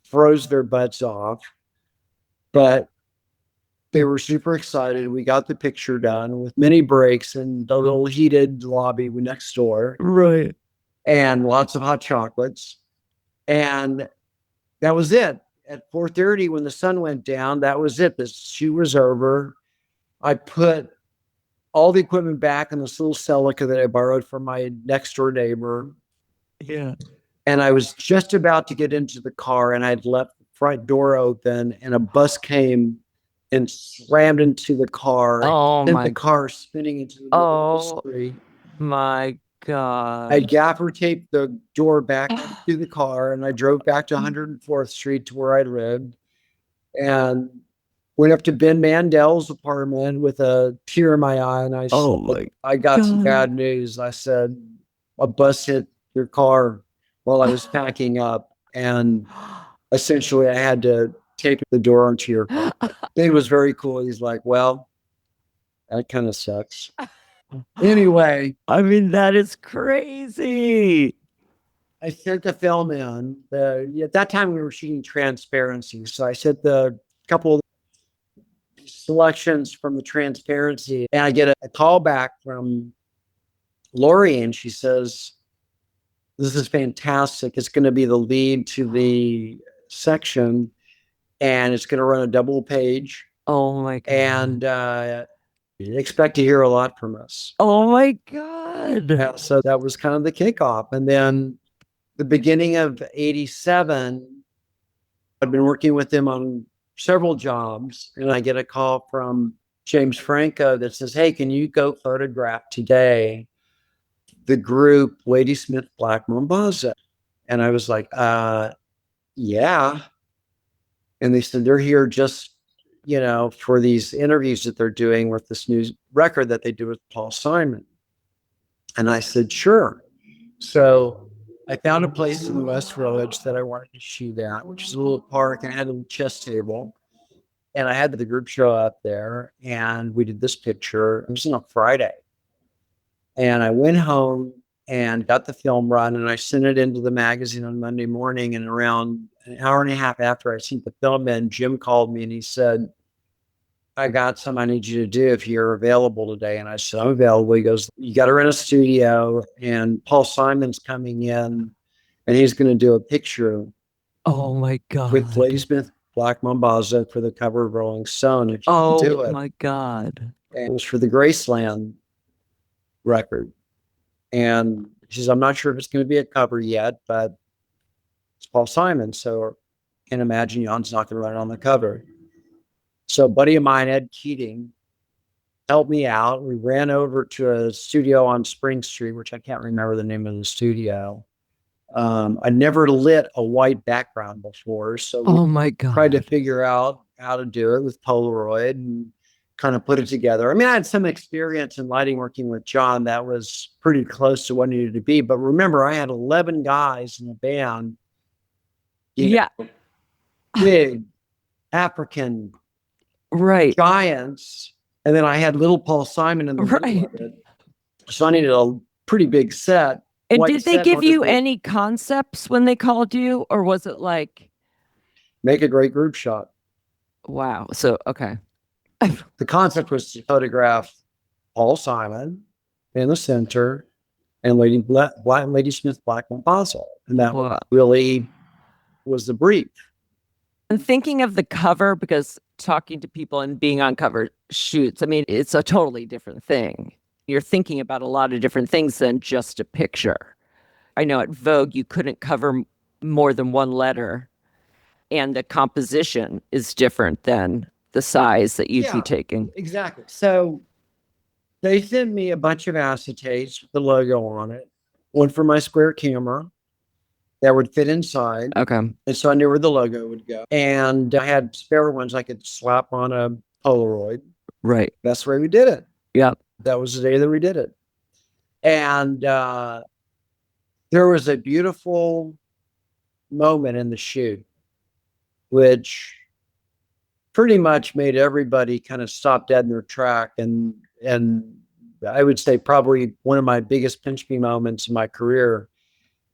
froze their butts off. But they were super excited. We got the picture done with many breaks in the little heated lobby next door Right. and lots of hot chocolates. And that was it. At 4:30, when the sun went down, that was it. The shoot was over. I put all the equipment back in this little Celica that I borrowed from my next door neighbor. Yeah. And I was just about to get into the car, and I'd left the front door open, and a bus came and slammed into the car. Oh Sent my. the car spinning into the middle of the Oh street. my God. I gaffer taped the door back to the car, and I drove back to 104th Street to where I lived, and went up to Ben Mandel's apartment with a tear in my eye, and I Oh said, my I got some God. bad news. I said, a bus hit your car while I was packing up, and essentially I had to tape the door onto your car. It was very cool. He's like, well, that kind of sucks. Anyway, I mean, that is crazy. I sent the film in. At that time, we were shooting Transparency. So I sent the couple of selections from the Transparency, and I get a call back from Lori, and she says, this is fantastic. It's going to be the lead to the section, and it's going to run a double page. Oh my God. And expect to hear a lot from us. Oh my God. Yeah, so that was kind of the kickoff. And then the beginning of 87, I'd been working with them on several jobs, and I get a call from James Franco that says, hey, can you go photograph today the group Ladysmith Black Mambazo? And I was like, yeah. And they said, they're here just, for these interviews that they're doing with this new record that they do with Paul Simon. And I said, sure. So I found a place in the West Village that I wanted to shoot at, which is a little park, and I had a little chess table. And I had the group show up there, and we did this picture. It was on a Friday. And I went home and got the film run, and I sent it into the magazine on Monday morning. And around an hour and a half after I sent the film in, Jim called me and he said, I got something I need you to do if you're available today. And I said, I'm available. He goes, you got to rent a studio, and Paul Simon's coming in, and he's going to do a picture Oh my God. with Ladysmith Black Mambazo for the cover of Rolling Stone. If you can do Oh it. my God. And it was for the Graceland record. And she says, I'm not sure if it's going to be a cover yet, but it's Paul Simon. So I can imagine Jan's not going to run it on the cover. So a buddy of mine, Ed Keating, helped me out. We ran over to a studio on Spring Street, which I can't remember the name of the studio. I never lit a white background before. So Oh my God. tried to figure out how to do it with Polaroid and kind of put it together. I mean, I had some experience in lighting working with John that was pretty close to what it needed to be. But remember, I had 11 guys in the band. Yeah. Big African Right. giants. And then I had little Paul Simon in the middle Right. of it. So I needed a pretty big set. And White did they set, give you wonderful. any concepts when they called you, or was it like, Make a great group shot. wow? So, okay. The concept was to photograph Paul Simon in the center and Ladysmith Black Mambazo. And that Wow. really was the brief. And thinking of the cover, because talking to people and being on cover shoots, I mean, it's a totally different thing. You're thinking about a lot of different things than just a picture. I know at Vogue, you couldn't cover more than one letter, and the composition is different than the size that you'd Yeah. be taking. Exactly. So they sent me a bunch of acetates with the logo on it, one for my square camera, that would fit inside. Okay. And so I knew where the logo would go. And I had spare ones I could slap on a Polaroid. Right. That's the way we did it. Yep. That was the day that we did it. And there was a beautiful moment in the shoot, which pretty much made everybody kind of stop dead in their track. And I would say probably one of my biggest pinch me moments in my career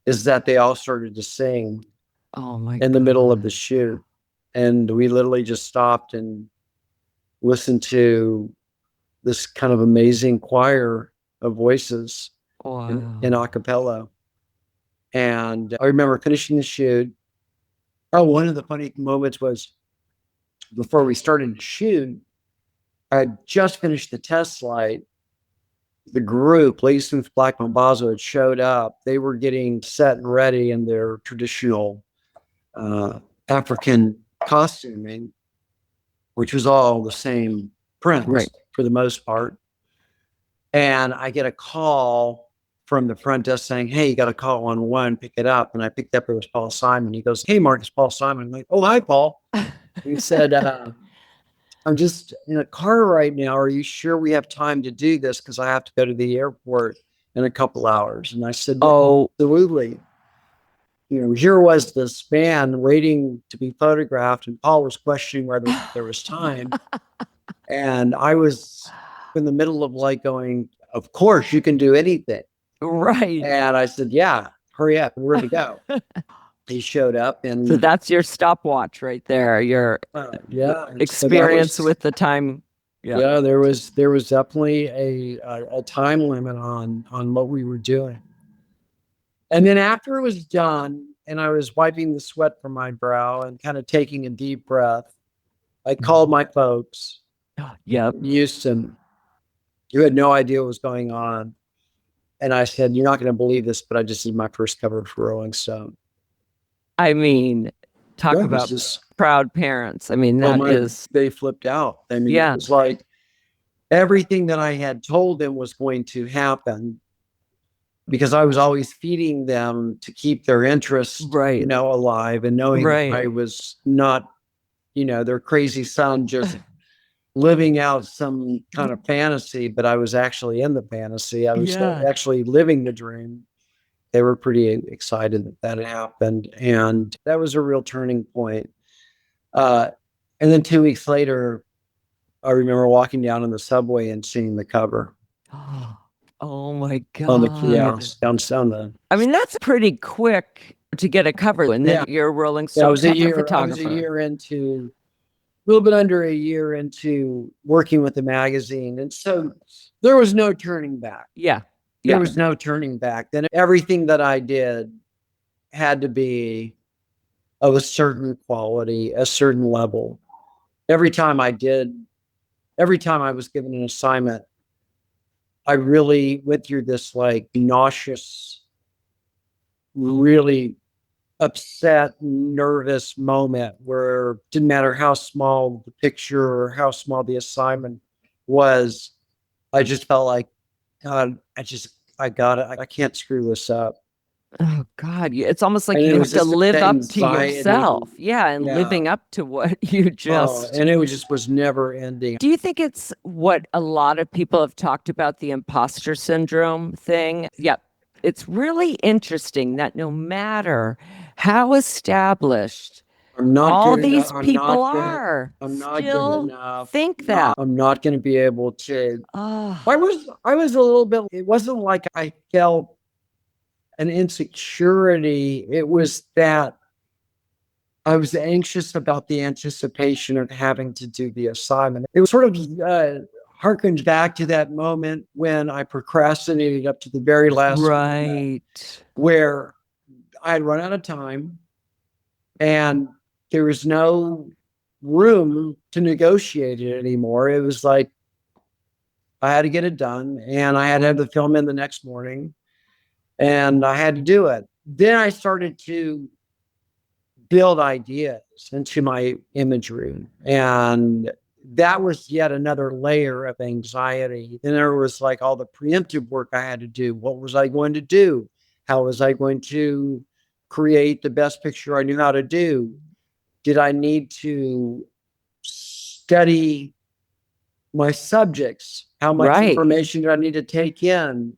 is that they all started to sing Oh my in the middle of the shoot. And we literally just stopped and listened to this kind of amazing choir of voices in a cappella. And I remember finishing the shoot. Oh, one of the funny moments was before we started to shoot, I had just finished the test flight. The group, Lady Smith Black Mambazo, had showed up. They were getting set and ready in their traditional African costuming, which was all the same print for the most part. And I get a call from the front desk saying, "Hey, you got a call on one, pick it up." And I picked up, it was Paul Simon. He goes, "Hey, Mark, it's Paul Simon." I'm like, "Oh, hi, Paul." He said, "I'm just in a car right now. Are you sure we have time to do this? Because I have to go to the airport in a couple hours." And I said, "Oh, absolutely." Here was this man waiting to be photographed, and Paul was questioning whether there was time. And I was in the middle of like going, "Of course, you can do anything." Right. And I said, "Yeah, hurry up. We're ready to go." He showed up, and so that's your stopwatch right there. Your experience with the time. Yeah, there was definitely a time limit on what we were doing. And then after it was done, and I was wiping the sweat from my brow and kind of taking a deep breath, I called my folks. Yep. In Houston, who had no idea what was going on. And I said, "You're not going to believe this, but I just did my first cover for Rolling Stone." I mean, talk about proud parents. I mean, they flipped out. I mean, it was like everything that I had told them was going to happen, because I was always feeding them to keep their interest, alive, and knowing I was not, their crazy son just living out some kind of fantasy, but I was actually in the fantasy. I was actually living the dream. They were pretty excited that had happened. And that was a real turning point. And then 2 weeks later, I remember walking down on the subway and seeing the cover. Oh my God. On the kiosk down. I mean, that's pretty quick to get a cover. And then you're Rolling Stone. I was a year into, a little bit under a year into working with the magazine. And so there was no turning back. There was no turning back. Then everything that I did had to be of a certain quality, a certain level. Every time I was given an assignment, I really went through this like nauseous, really upset, nervous moment where it didn't matter how small the picture or how small the assignment was. I just felt like, God, I got it. I can't screw this up. Oh God. It's almost like you have to live up to yourself. And living up to what you just. And it was never ending. Do you think it's what a lot of people have talked about, the imposter syndrome thing? Yep. It's really interesting that no matter how established all these people are, I'm not still good enough. Think that I'm not going to be able to. I was a little bit. It wasn't like I felt an insecurity. It was that I was anxious about the anticipation of having to do the assignment. It was sort of harkens back to that moment when I procrastinated up to the very last moment, where I had run out of time and there was no room to negotiate it anymore. It was like I had to get it done, and I had to have the film in the next morning, and I had to do it. Then I started to build ideas into my imagery, and that was yet another layer of anxiety. Then there was like all the preemptive work I had to do. What was I going to do? How was I going to create the best picture I knew how to do? Did I need to study my subjects? How much Right. information did I need to take in?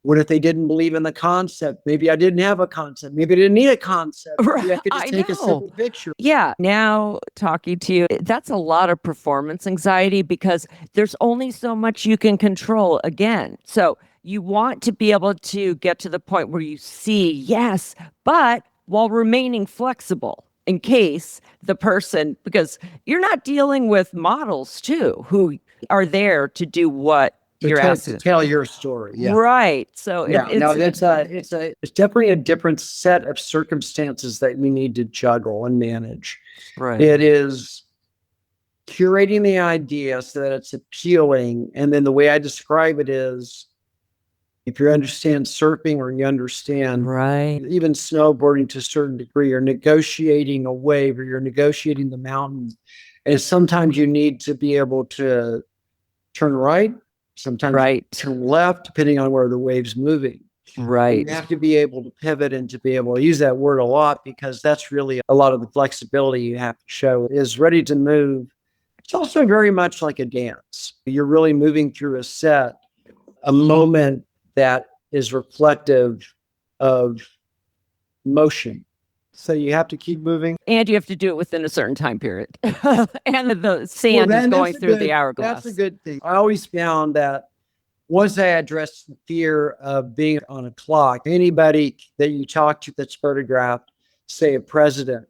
What if they didn't believe in the concept? Maybe I didn't have a concept. Maybe I didn't need a concept. Maybe I could just I take a know. simple picture. Yeah. Now talking to you, that's a lot of performance anxiety because there's only so much you can control again. So you want to be able to get to the point where you see, yes, but while remaining flexible in case the person, because you're not dealing with models too, who are there to do what you're asking. To tell your story. Yeah. Right. So Yeah. No, it's definitely a different set of circumstances that we need to juggle and manage. right. It is curating the idea so that it's appealing. And then the way I describe it is if you understand surfing or you understand Right. even snowboarding to a certain degree, you're negotiating a wave or you're negotiating the mountain. And sometimes you need to be able to turn right, sometimes Right. turn left, depending on where the wave's moving. Right. You have to be able to pivot and to be able to use that word a lot because that's really a lot of the flexibility you have to show is ready to move. It's also very much like a dance. You're really moving through a set, a moment that is reflective of motion. So you have to keep moving. And you have to do it within a certain time period. And the sand is going through the hourglass. That's a good thing. I always found that once I addressed the fear of being on a clock, anybody that you talk to that's photographed, say a president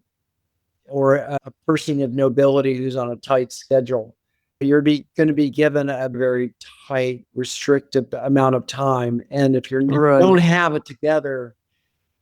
or a person of nobility who's on a tight schedule, you're going to be given a very tight, restricted amount of time. And if you don't have it together,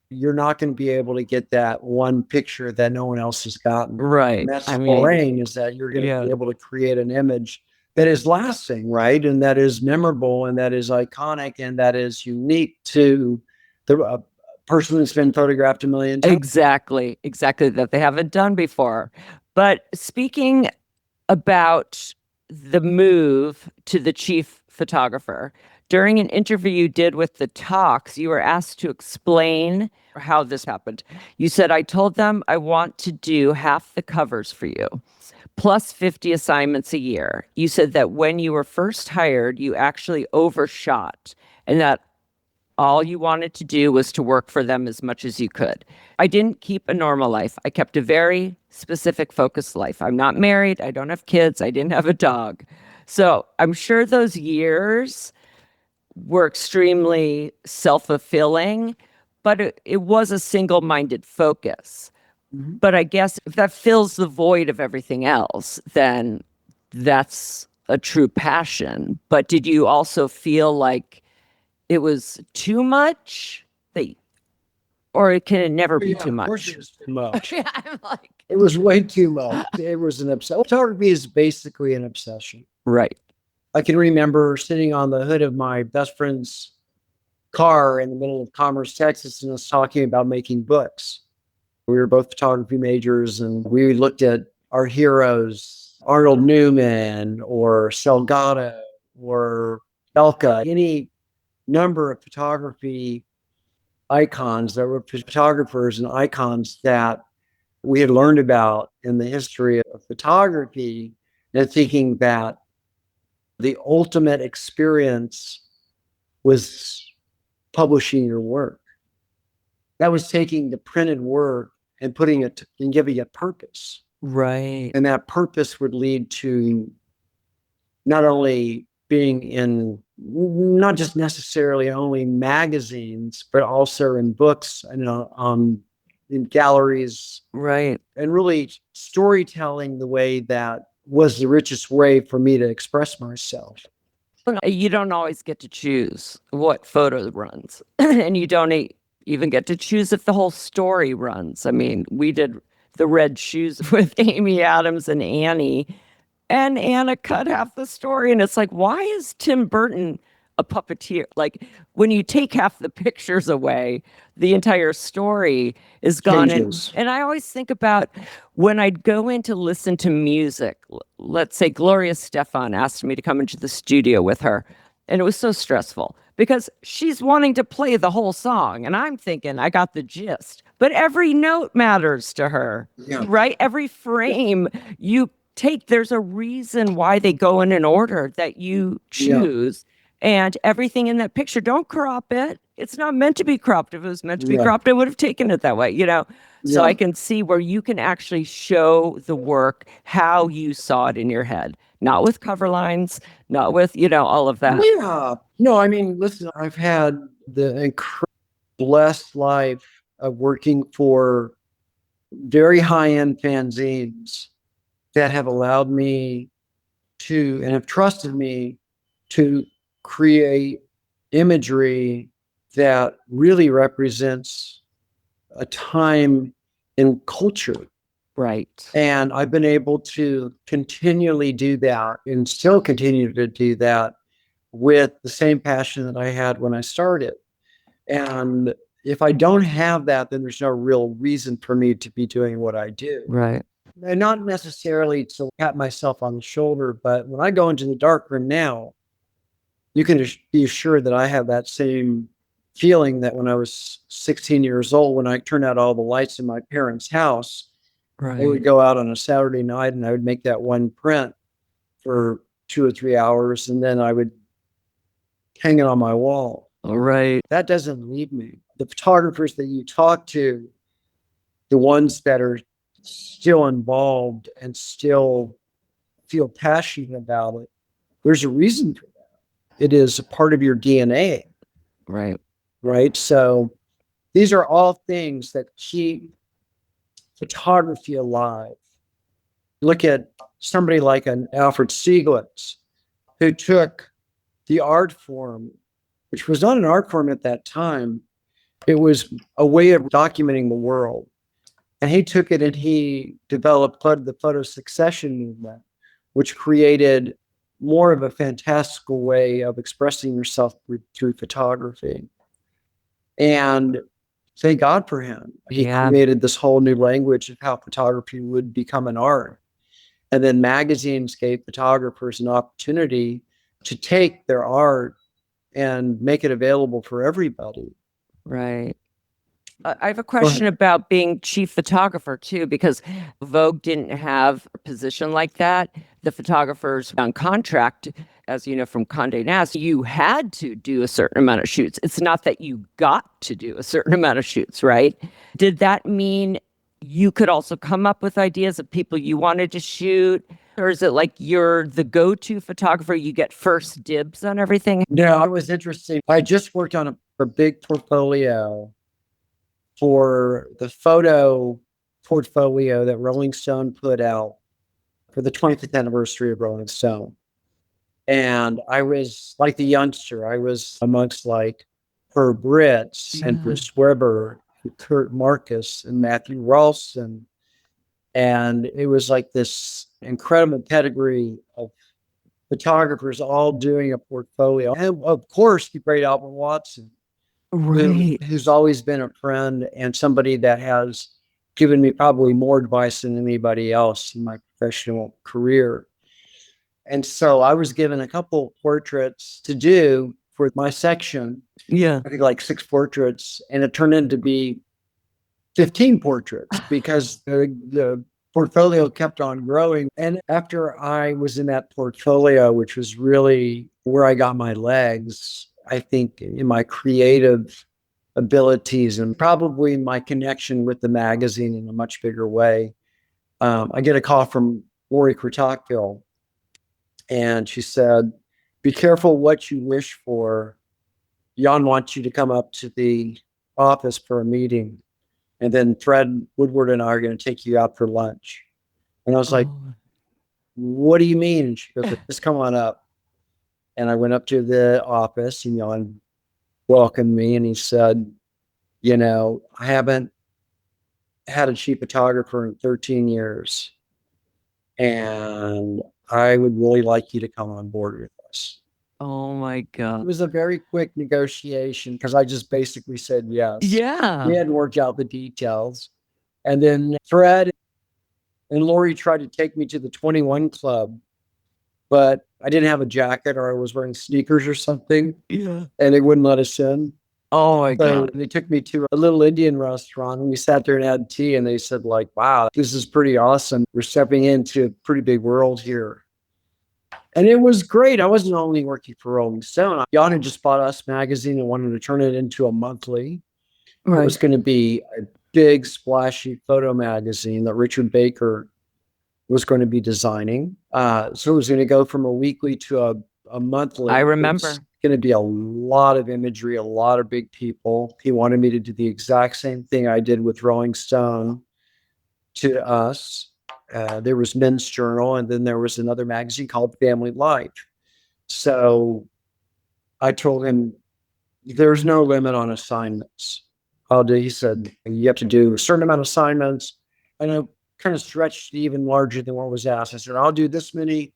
you're not going to be able to get that one picture that no one else has gotten. Right. And that's the brain is that you're going to be able to create an image that is lasting, right? And that is memorable and that is iconic and that is unique to the person that's been photographed a million times. Exactly. That they haven't done before. But speaking about the move to the chief photographer, during an interview you did with the Talks, you were asked to explain how this happened. You said, I told them I want to do half the covers for you, plus 50 assignments a year. You said that when you were first hired, you actually overshot and that all you wanted to do was to work for them as much as you could. I didn't keep a normal life. I kept a very specific, focused life. I'm not married. I don't have kids. I didn't have a dog. So I'm sure those years were extremely self-fulfilling, but it was a single-minded focus. Mm-hmm. But I guess if that fills the void of everything else, then that's a true passion. But did you also feel like it was too much? Or it can never be too much? Of course it was too much. Yeah, I'm like... It was way too much. It was an obsession. Photography is basically an obsession. Right. I can remember sitting on the hood of my best friend's car in the middle of Commerce, Texas, and us talking about making books. We were both photography majors, and we looked at our heroes, Arnold Newman or Salgado or Elka, any number of photography icons that were photographers and icons that we had learned about in the history of photography, and thinking that the ultimate experience was publishing your work. That was taking the printed work and putting it and giving it purpose. Right. And that purpose would lead to not only being in, not just necessarily only magazines, but also in books and in galleries. Right. And really storytelling the way that was the richest way for me to express myself. You don't always get to choose what photo runs, and you don't even get to choose if the whole story runs. I mean, we did the red shoes with Amy Adams and Annie, and Anna cut half the story. And it's like, why is Tim Burton a puppeteer? Like, when you take half the pictures away, the entire story is gone. And I always think about when I'd go in to listen to music, let's say Gloria Stefan asked me to come into the studio with her, and it was so stressful because she's wanting to play the whole song. And I'm thinking, I got the gist. But every note matters to her, right? Every frame you take, there's a reason why they go in an order that you choose. And everything in that picture, don't crop it. It's not meant to be cropped. If it was meant to be cropped, I would have taken it that way, you know? So I can see where you can actually show the work how you saw it in your head, not with cover lines, not with, you know, all of that. Yeah. No, I mean, listen, I've had the incredible blessed life of working for very high-end fanzines that have allowed me to, and have trusted me to create imagery that really represents a time in culture. Right. And I've been able to continually do that and still continue to do that with the same passion that I had when I started. And if I don't have that, then there's no real reason for me to be doing what I do. Right. And not necessarily to pat myself on the shoulder, but when I go into the darkroom now, you can be assured that I have that same feeling that when I was 16 years old, when I turned out all the lights in my parents' house, I would go out on a Saturday night and I would make that one print for 2 or 3 hours, and then I would hang it on my wall. All right. That doesn't leave me. The photographers that you talk to, the ones that are still involved and still feel passionate about it, there's a reason for that. It is a part of your DNA. Right. Right. So these are all things that keep photography alive. Look at somebody like an Alfred Stieglitz, who took the art form, which was not an art form at that time. It was a way of documenting the world. And he took it and he developed the photo succession movement, which created more of a fantastical way of expressing yourself through photography. And thank God for him. He created this whole new language of how photography would become an art. And then magazines gave photographers an opportunity to take their art and make it available for everybody. Right. I have a question about being chief photographer too, because Vogue didn't have a position like that. The photographers on contract, as you know, from Condé Nast, you had to do a certain amount of shoots. It's not that you got to do a certain amount of shoots, right? Did that mean you could also come up with ideas of people you wanted to shoot? Or is it like you're the go-to photographer, you get first dibs on everything? No, it was interesting. I just worked on a big portfolio for the photo portfolio that Rolling Stone put out for the 25th anniversary of Rolling Stone. And I was like the youngster. I was amongst like Herb Ritts and Bruce Weber, Kurt Marcus and Matthew Ralston. And it was like this incredible pedigree of photographers all doing a portfolio. And of course, the great Albert Watson, who's always been a friend and somebody that has given me probably more advice than anybody else in my professional career. And so I was given a couple portraits to do for my section. I think like 6 portraits, and it turned into be 15 portraits because the portfolio kept on growing. And after I was in that portfolio, which was really where I got my legs, I think in my creative abilities and probably my connection with the magazine in a much bigger way. I get a call from Lori Crotocville, and she said, "Be careful what you wish for. Jan wants you to come up to the office for a meeting. And then Fred Woodward and I are going to take you out for lunch." And I was like, "What do you mean?" And she goes, "Just come on up." And I went up to the office, and Jan welcomed me, and he said, "You know, I haven't had a chief photographer in 13 years. And I would really like you to come on board with us." Oh my God. It was a very quick negotiation because I just basically said yes. Yeah. We hadn't worked out the details. And then Fred and Lori tried to take me to the 21 Club but I didn't have a jacket or I was wearing sneakers or something, Yeah. and they wouldn't let us in. Oh my So God. they took me to a little Indian restaurant and we sat there and had tea, and they said like, wow, this is pretty awesome. We're stepping into a pretty big world here. And it was great. I wasn't only working for Rolling Stone. Jan had just bought Us magazine and wanted to turn it into a monthly. It was going to be a big splashy photo magazine that Richard Baker was going to be designing. So it was going to go from a weekly to a monthly. I remember. It's going to be a lot of imagery, a lot of big people. He wanted me to do the exact same thing I did with Rolling Stone to Us. There was Men's Journal, and then there was another magazine called Family Life. So I told him, there's no limit on assignments. He said, you have to do a certain amount of assignments. And I kind of stretched even larger than what was asked. I said, I'll do this many,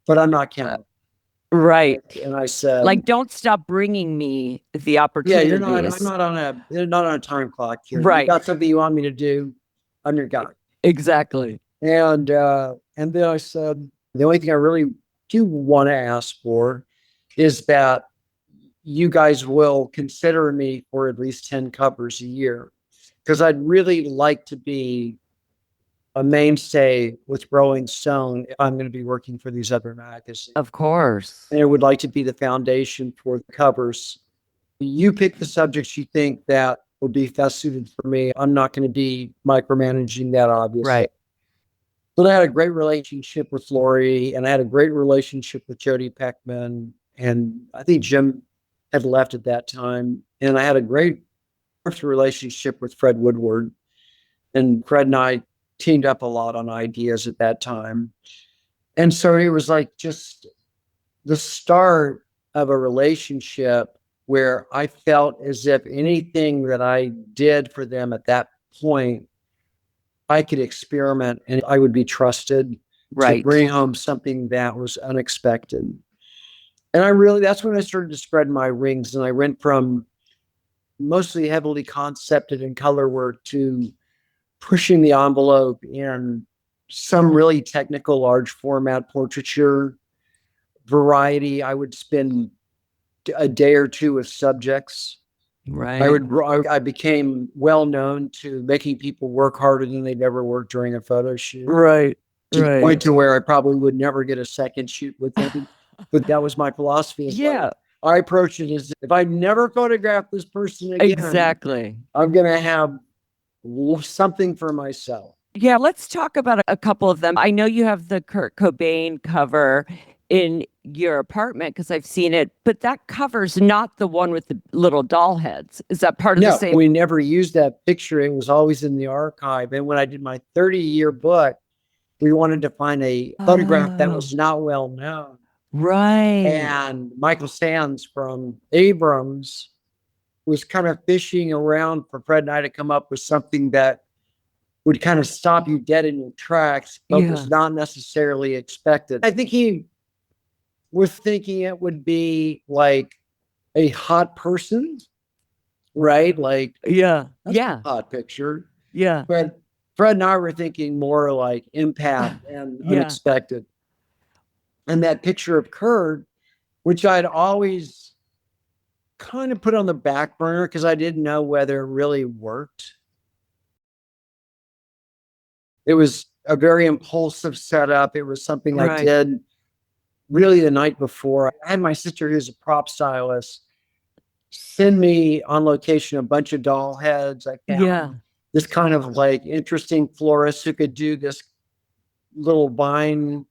but I'm not counting. Right. And I said, Like, don't stop bringing me the yeah, opportunities. I'm not on a time clock here. Right. You got something you want me to do, I'm your guy. Exactly. And then I said, the only thing I really do want to ask for is that you guys will consider me for at least 10 covers a year, because I'd really like to be a mainstay with Rolling Stone if I'm going to be working for these other magazines. Of course. And I would like to be the foundation for the covers. You pick the subjects you think that will be best suited for me. I'm not going to be micromanaging that, obviously. Right. But I had a great relationship with Lori, and I had a great relationship with Jody Peckman, and I think Jim had left at that time. And I had a great relationship with Fred Woodward, and Fred and I teamed up a lot on ideas at that time. And so it was like just the start of a relationship where I felt as if anything that I did for them at that point, I could experiment and I would be trusted to bring home something that was unexpected. And that's when I started to spread my wings. And I went from mostly heavily concepted and color work to pushing the envelope in some really technical large format portraiture variety. I would spend a day or two with subjects. Right. I became well known to making people work harder than they'd ever worked during a photo shoot. Right. To the point to where I probably would never get a second shoot with them. But that was my philosophy. Yeah. I approach it as if I never photograph this person again, Exactly. I'm going to have something for myself. Yeah. Let's talk about a couple of them. I know you have the Kurt Cobain cover in your apartment because I've seen it, but that cover's not the one with the little doll heads. Is that part of the same? We never used that picture. It was always in the archive. And when I did my 30-year book, we wanted to find a photograph that was not well known. Right. And Michael Sands from Abrams was kind of fishing around for Fred and I to come up with something that would kind of stop you dead in your tracks, but was not necessarily expected. I think he was thinking it would be like a hot person, right? Like, that's a hot picture. Yeah. But Fred and I were thinking more like impact and unexpected. And that picture of Kurt, which I'd always kind of put on the back burner because I didn't know whether it really worked. It was a very impulsive setup. It was something I did really the night before. I had my sister, who's a prop stylist, send me on location a bunch of doll heads. I found this kind of like interesting florist who could do this little vine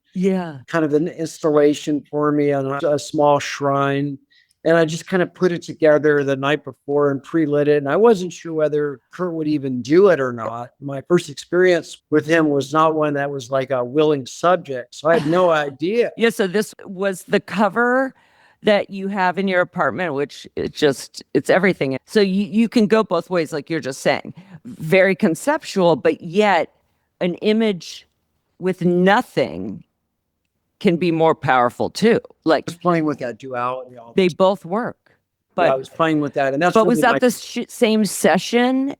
kind of an installation for me on a small shrine. And I just kind of put it together the night before and pre-lit it. And I wasn't sure whether Kurt would even do it or not. My first experience with him was not one that was like a willing subject. So I had no idea. Yeah. So this was the cover that you have in your apartment, which it's everything. So you can go both ways, like you're just saying. Very conceptual, but yet an image with nothing can be more powerful too. Like I was playing with that duality. They both work. But I was playing with that, and that's. But was that the same session?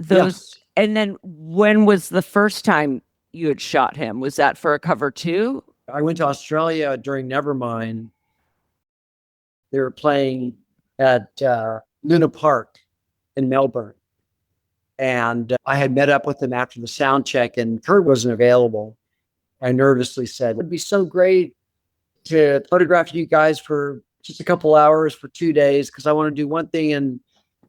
Yes. And then when was the first time you had shot him? Was that for a cover too? I went to Australia during Nevermind. They were playing at Luna Park in Melbourne. And I had met up with them after the sound check, and Kurt wasn't available. I nervously said, it'd be so great to photograph you guys for just a couple hours for 2 days, because I want to do one thing in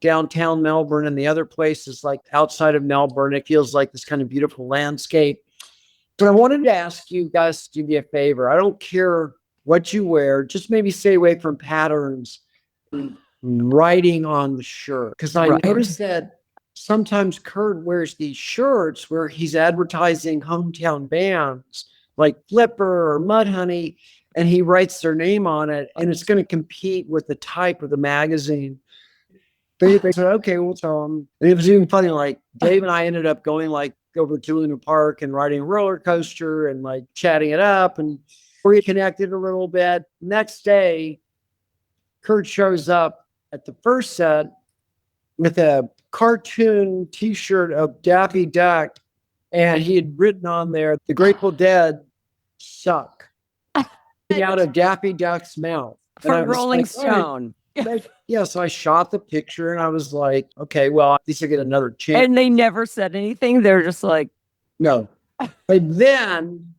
downtown Melbourne and the other place is like outside of Melbourne. It feels like this kind of beautiful landscape. But I wanted to ask you guys to do me a favor. I don't care what you wear, just maybe stay away from patterns, writing on the shirt. Because I noticed that sometimes Kurt wears these shirts where he's advertising hometown bands like Flipper or Mudhoney, and he writes their name on it, and it's going to compete with the type of the magazine. They said, okay, we'll tell him. And it was even funny, like Dave and I ended up going like over to Luna Park and riding a roller coaster and like chatting it up, and we connected a little bit. Next day, Kurt shows up at the first set with a cartoon t-shirt of Daffy Duck, and he had written on there, "The Grateful Dead suck," out of Daffy Duck's mouth. For Rolling Stone. Yeah, so I shot the picture and I was like, okay, well, at least I get another chance. And they never said anything. They're just like, no. But then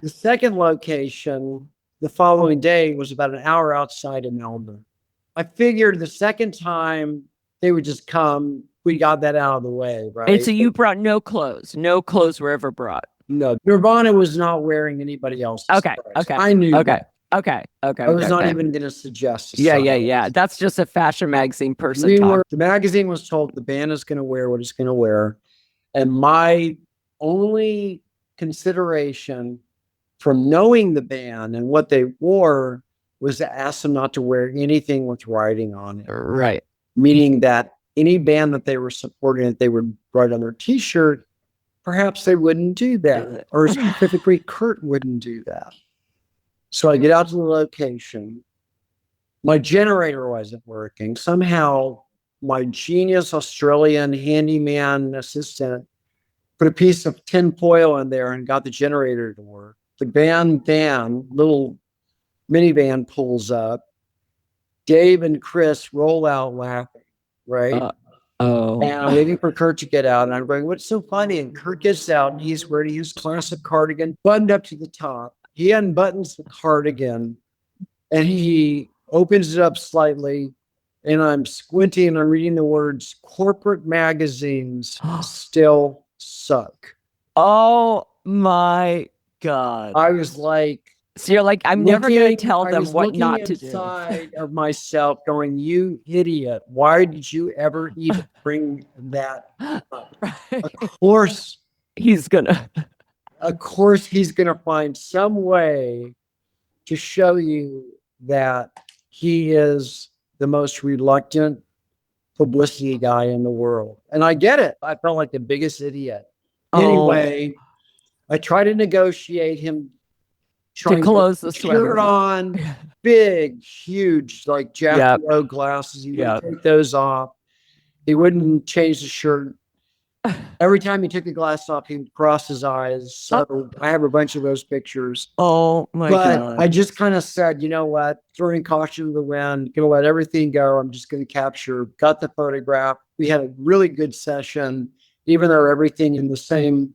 the second location the following day was about an hour outside of Melbourne. I figured the second time they would just come, we got that out of the way, right? and so you brought no clothes. No clothes were ever brought. No, Nirvana was not wearing anybody else's Okay. clothes. Okay. I knew Okay. that. Okay. I was not even going to suggest. Yeah. That's just a fashion magazine person The magazine was told the band is going to wear what it's going to wear. And my only consideration from knowing the band and what they wore was to ask them not to wear anything with writing on it. Right. Meaning that any band that they were supporting, that they would write on their t-shirt, perhaps they wouldn't do that. Or specifically, Kurt wouldn't do that. So I get out to the location. My generator wasn't working. Somehow, my genius Australian handyman assistant put a piece of tin foil in there and got the generator to work. The band van, little minivan, pulls up. Dave and Chris roll out laughing, right? And I'm waiting for Kurt to get out. And I'm going, what's so funny? And Kurt gets out and he's wearing his classic cardigan, buttoned up to the top. He unbuttons the cardigan and he opens it up slightly. And I'm squinting and I'm reading the words, "Corporate magazines still suck." Oh my God. I was like, So you're like, I'm never going to tell them what not to do. Inside of myself going, you idiot. Why did you ever even bring that up? Right. Of course He's going to. Of course, he's going to find some way to show you that he is the most reluctant publicity guy in the world. And I get it. I felt like the biggest idiot. Anyway, I try to negotiate him To close the sweater shirt on, big, huge, like Jack O glasses. He would take those off. He wouldn't change the shirt. Every time he took the glass off, he would cross his eyes. So I have a bunch of those pictures. Oh my God. I just kind of said, you know what? Throwing caution to the wind, gonna let everything go. I'm just gonna capture, got the photograph. We had a really good session, even though everything in the same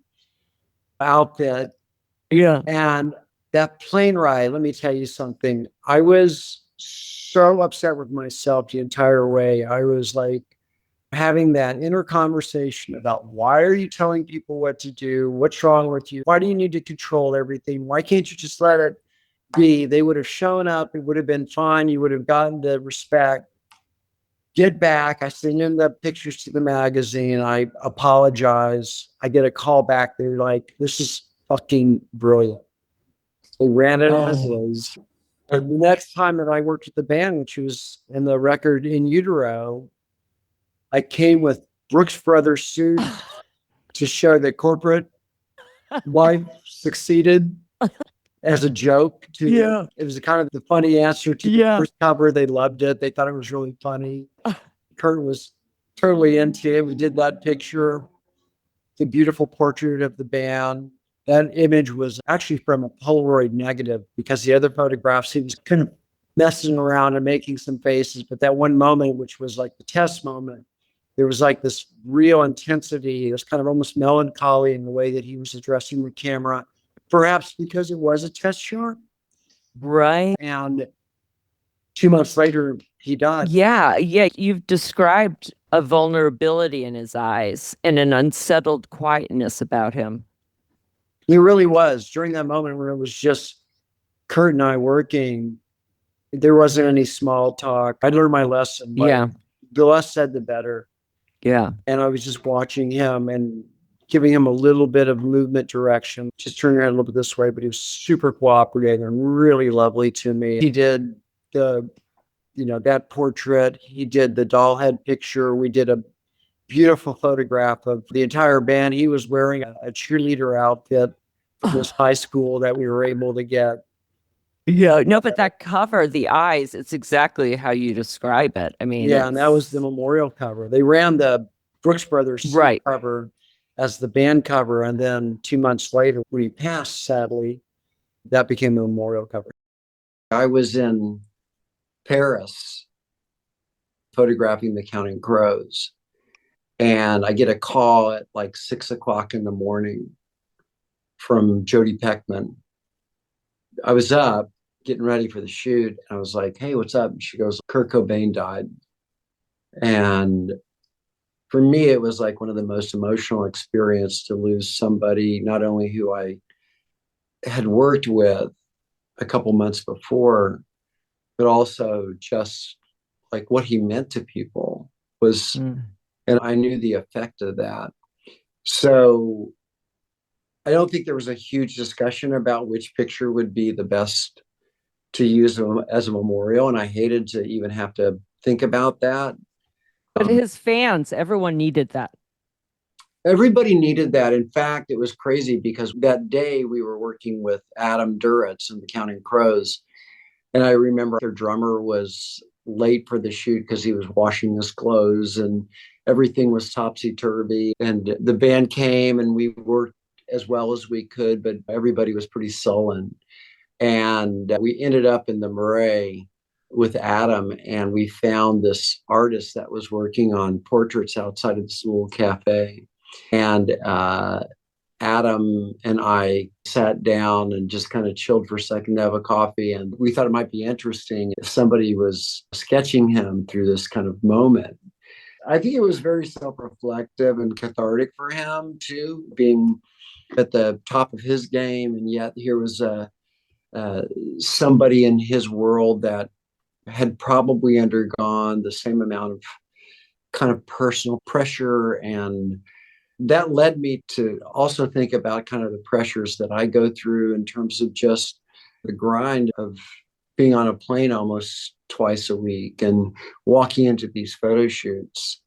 outfit. Yeah. And that plane ride, let me tell you something. I was so upset with myself the entire way. I was like having that inner conversation about, why are you telling people what to do? What's wrong with you? Why do you need to control everything? Why can't you just let it be? They would have shown up. It would have been fine. You would have gotten the respect. Get back. I send in the pictures to the magazine. I apologize. I get a call back. They're like, this is fucking brilliant. They ran it as was. And the next time that I worked at the band, which was in the record In Utero, I came with Brooks Brothers suits to show that corporate life succeeded as a joke. It was kind of the funny answer to the first cover. They loved it. They thought it was really funny. Kurt was totally into it. We did that picture, the beautiful portrait of the band. That image was actually from a Polaroid negative, because the other photographs, he was kind of messing around and making some faces. But that one moment, which was like the test moment, there was like this real intensity. It was kind of almost melancholy in the way that he was addressing the camera, perhaps because it was a test shot. Right. And 2 months later, he died. Yeah. Yeah. You've described a vulnerability in his eyes and an unsettled quietness about him. He really was. During that moment where it was just Kurt and I working, there wasn't any small talk. I learned my lesson. Yeah. The less said, the better. Yeah. And I was just watching him and giving him a little bit of movement direction, just turning around a little bit this way, but he was super cooperative and really lovely to me. He did that portrait. He did the doll head picture. We did a beautiful photograph of the entire band. He was wearing a cheerleader outfit from this high school that we were able to get. Yeah. No, but that cover, the eyes, it's exactly how you describe it. I mean, Yeah, and that was the memorial cover. They ran the Brooks Brothers Right. cover as the band cover, and then 2 months later, when he passed, sadly, that became the memorial cover. I was in Paris photographing the Counting Crows, and I get a call at like 6 o'clock in the morning from Jody Peckman. I was up getting ready for the shoot, and I was like, "Hey, what's up?" And she goes, "Kurt Cobain died." And for me, it was like one of the most emotional experiences to lose somebody, not only who I had worked with a couple months before, but also just like what he meant to people was, and I knew the effect of that. So I don't think there was a huge discussion about which picture would be the best to use as a memorial. And I hated to even have to think about that. But his fans, everyone needed that. Everybody needed that. In fact, it was crazy because that day we were working with Adam Duritz and the Counting Crows. And I remember their drummer was late for the shoot because he was washing his clothes and everything was topsy-turvy. And the band came and we worked as well as we could, but everybody was pretty sullen. And we ended up in the Marais with Adam, and we found this artist that was working on portraits outside of this little cafe. And Adam and I sat down and just kind of chilled for a second to have a coffee. And we thought it might be interesting if somebody was sketching him through this kind of moment. I think it was very self-reflective and cathartic for him too, being at the top of his game. And yet here was somebody in his world that had probably undergone the same amount of kind of personal pressure. And that led me to also think about kind of the pressures that I go through in terms of just the grind of being on a plane almost twice a week and walking into these photo shoots.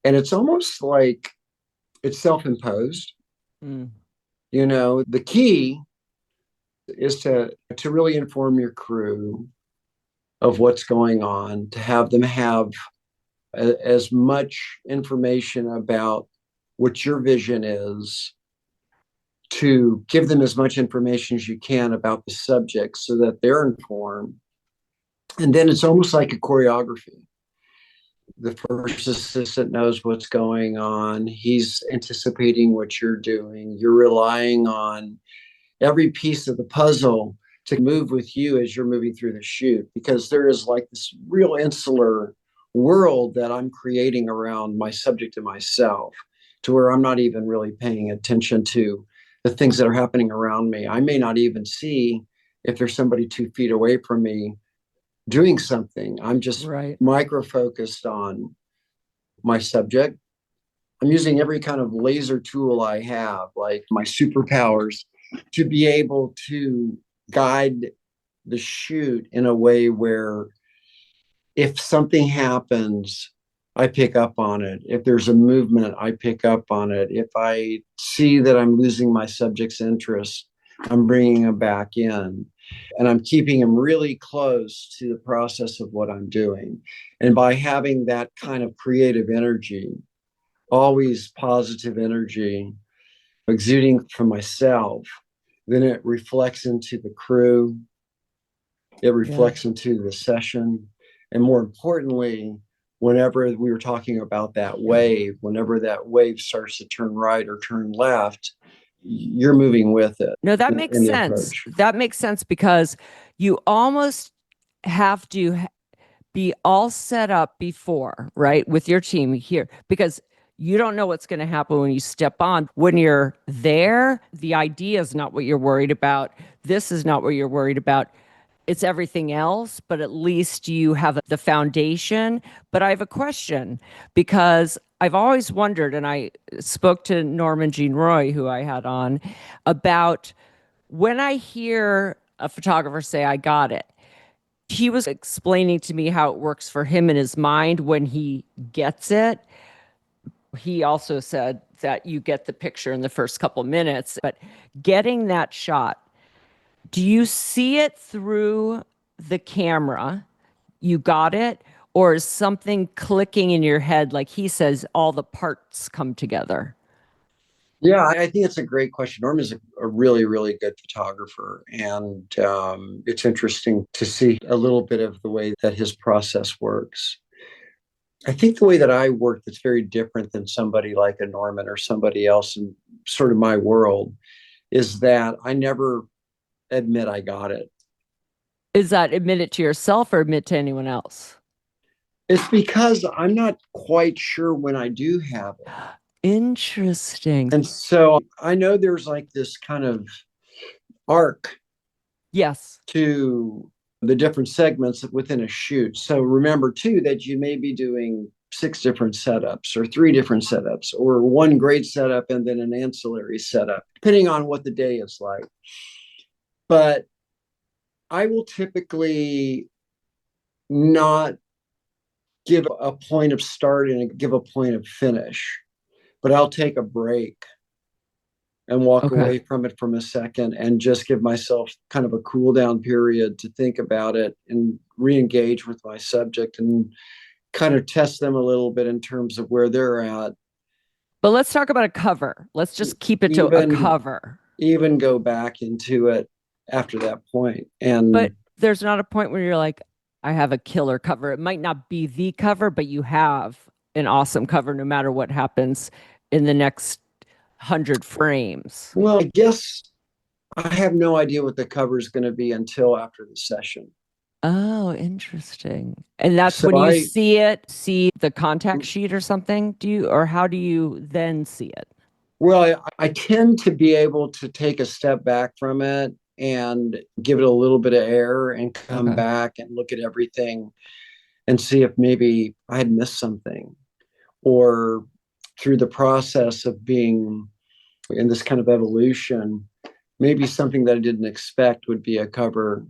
And it's almost like it's self-imposed. The key is to really inform your crew of what's going on, to have them have as much information about what your vision is, to give them as much information as you can about the subject so that they're informed. And then it's almost like a choreography. The first assistant knows what's going on. He's anticipating what you're doing. You're relying on every piece of the puzzle to move with you as you're moving through the shoot, because there is like this real insular world that I'm creating around my subject and myself, to where I'm not even really paying attention to the things that are happening around me. I may not even see if there's somebody 2 feet away from me doing something. I'm just micro focused on my subject. I'm using every kind of laser tool I have, like my superpowers, to be able to guide the shoot in a way where if something happens, I pick up on it. If there's a movement, I pick up on it. If I see that I'm losing my subject's interest, I'm bringing them back in. And I'm keeping them really close to the process of what I'm doing. And by having that kind of creative energy, always positive energy, exuding from myself, then it reflects into the crew, it reflects into the session. And more importantly, whenever we were talking about that wave, whenever that wave starts to turn right or turn left, you're moving with it. No, that makes sense. That makes sense because you almost have to be all set up before, right, with your team here, because you don't know what's going to happen when you step on. When you're there, the idea is not what you're worried about. This is not what you're worried about. It's everything else, but at least you have the foundation. But I have a question because I've always wondered, and I spoke to Norman Jean Roy, who I had on, about when I hear a photographer say, I got it. He was explaining to me how it works for him in his mind when he gets it. He also said that you get the picture in the first couple minutes, but getting that shot, do you see it through the camera? You got it? Or is something clicking in your head? Like he says, all the parts come together. Yeah, I think it's a great question. Norman's a really, really good photographer. And it's interesting to see a little bit of the way that his process works. I think the way that I work that's very different than somebody like a Norman or somebody else in sort of my world is that I never admit I got it. Is that admit it to yourself or admit to anyone else? It's because I'm not quite sure when I do have it. Interesting. And so I know there's like this kind of arc Yes. to the different segments within a shoot. So remember too that you may be doing 6 different setups or 3 different setups or one great setup and then an ancillary setup, depending on what the day is like. But I will typically not give a point of start and give a point of finish, but I'll take a break and walk away from it from a second and just give myself kind of a cool down period to think about it and re-engage with my subject and kind of test them a little bit in terms of where they're at. But let's talk about a cover. Let's just keep it to a cover. Even go back into it after that point. But there's not a point where you're like, I have a killer cover. It might not be the cover, but you have an awesome cover no matter what happens in the next 100 frames. Well, I guess I have no idea what the cover is going to be until after the session. Oh, interesting. And that's so when you see the contact sheet or something, or how do you then see it? Well, I tend to be able to take a step back from it and give it a little bit of air and come back and look at everything and see if maybe I had missed something, or through the process of being in this kind of evolution, maybe something that I didn't expect would be a cover,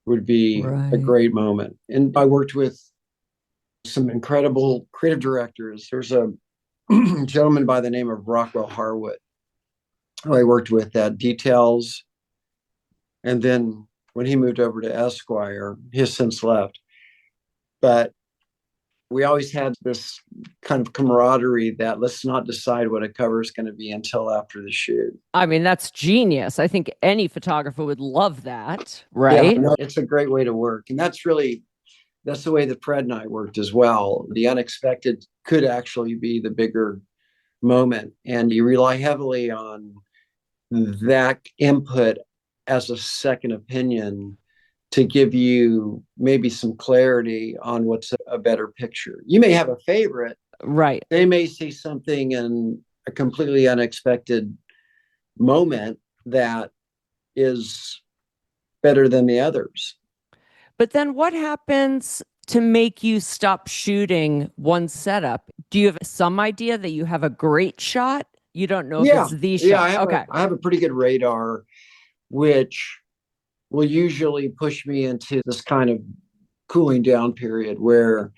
would be a great moment. And I worked with some incredible creative directors. There's a gentleman by the name of Rockwell Harwood who I worked with at Details. And then when he moved over to Esquire, he has since left. But we always had this kind of camaraderie that let's not decide what a cover is going to be until after the shoot. I mean, that's genius. I think any photographer would love that, right? Yeah, no, it's a great way to work. And that's the way that Fred and I worked as well. The unexpected could actually be the bigger moment. And you rely heavily on that input as a second opinion to give you maybe some clarity on what's a better picture. You may have a favorite. Right. They may see something in a completely unexpected moment that is better than the others. But then what happens to make you stop shooting one setup? Do you have some idea that you have a great shot? You don't know if it's the shot. I have a pretty good radar, which will usually push me into this kind of cooling down period where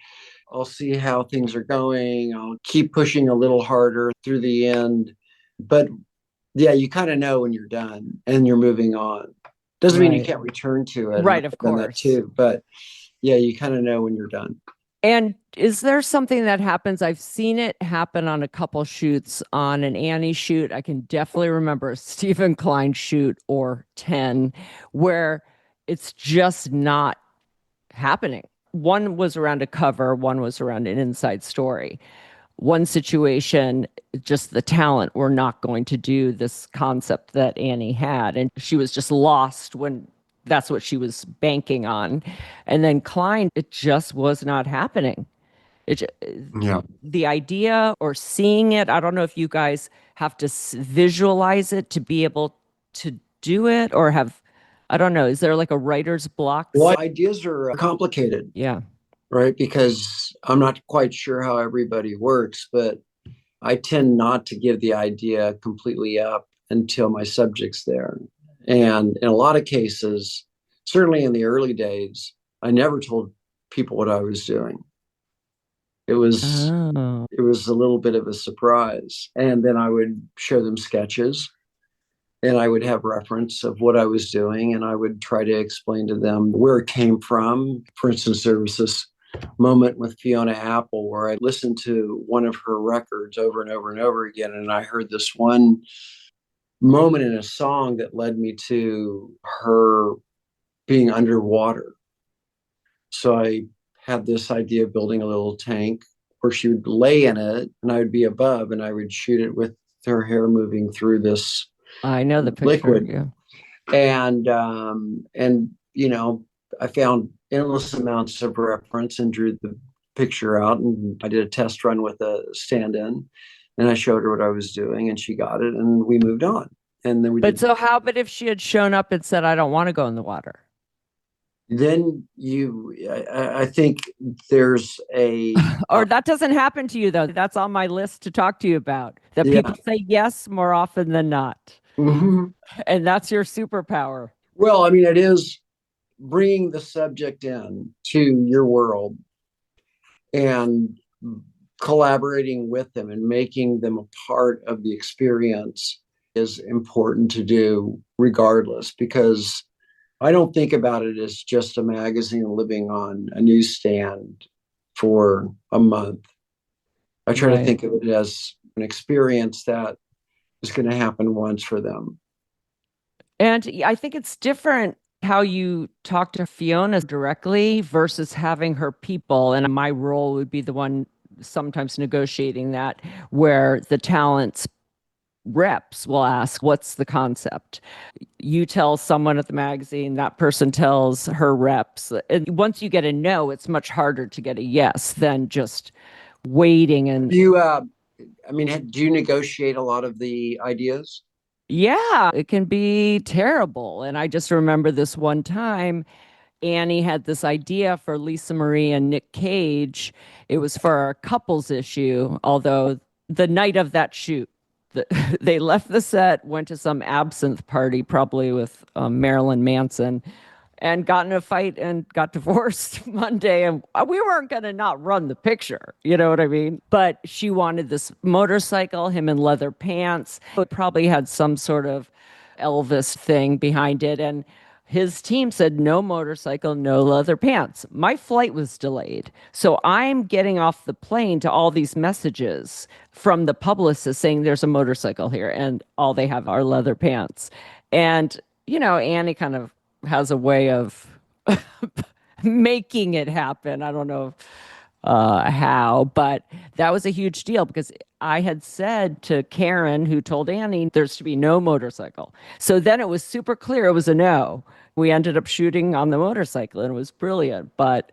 I'll see how things are going. I'll keep pushing a little harder through the end. But yeah, you kind of know when you're done and you're moving on. Doesn't mean you can't return to it. Right, of course. Too, but yeah, you kind of know when you're done. And is there something that happens? I've seen it happen on a couple shoots. On an Annie shoot, I can definitely remember a Stephen Klein shoot or 10 where it's just not happening. One was around a cover, one was around an inside story. One situation, just the talent were not going to do this concept that Annie had. And she was just lost when that's what she was banking on. And then Klein, it just was not happening. Yeah. The idea or seeing it, I don't know if you guys have to visualize it to be able to do it or have, I don't know, is there like a writer's block? Well, ideas are complicated. Yeah. Right? Because I'm not quite sure how everybody works, but I tend not to give the idea completely up until my subject's there. And in a lot of cases, certainly in the early days, I never told people what I was doing. It was it was a little bit of a surprise. And then I would show them sketches and I would have reference of what I was doing and I would try to explain to them where it came from. For instance, there was this moment with Fiona Apple where I listened to one of her records over and over and over again. And I heard this one moment in a song that led me to her being underwater. So I had this idea of building a little tank where she would lay in it and I would be above and I would shoot it with her hair moving through this I know the picture. liquid. Yeah. And you know, I found endless amounts of reference and drew the picture out. And I did a test run with a stand-in and I showed her what I was doing and she got it and we moved on. And then we But so how about if she had shown up and said, I don't want to go in the water? Then I think there's a Or that doesn't happen to you though. That's on my list to talk to you about. That Yeah. people say yes more often than not. Mhm. And that's your superpower. Well, I mean, it is bringing the subject in to your world and collaborating with them and making them a part of the experience is important to do regardless, because I don't think about it as just a magazine living on a newsstand for a month. I try to Right. think of it as an experience that is going to happen once for them. And I think it's different how you talk to Fiona directly versus having her people. And my role would be the one sometimes negotiating that, where the talents reps will ask, what's the concept? You tell someone at the magazine, that person tells her reps. And once you get a no, it's much harder to get a yes than just waiting. And Do you, I mean, do you negotiate a lot of the ideas? yeah, it can be terrible. And I just remember this one time, Annie had this idea for Lisa Marie and Nick Cage. It was for a couples issue, although the night of that shoot, they left the set, went to some absinthe party, probably with Marilyn Manson, and got in a fight and got divorced Monday. And we weren't going to not run the picture. You know what I mean? But she wanted this motorcycle, him in leather pants. It probably had some sort of Elvis thing behind it. And his team said, no motorcycle, no leather pants. My flight was delayed. So I'm getting off the plane to all these messages from the publicist saying there's a motorcycle here and all they have are leather pants. And, you know, Annie kind of has a way of making it happen. I don't know how, but that was a huge deal because I had said to Karen, who told Annie, there's to be no motorcycle. So then it was super clear it was a no. We ended up shooting on the motorcycle and it was brilliant, but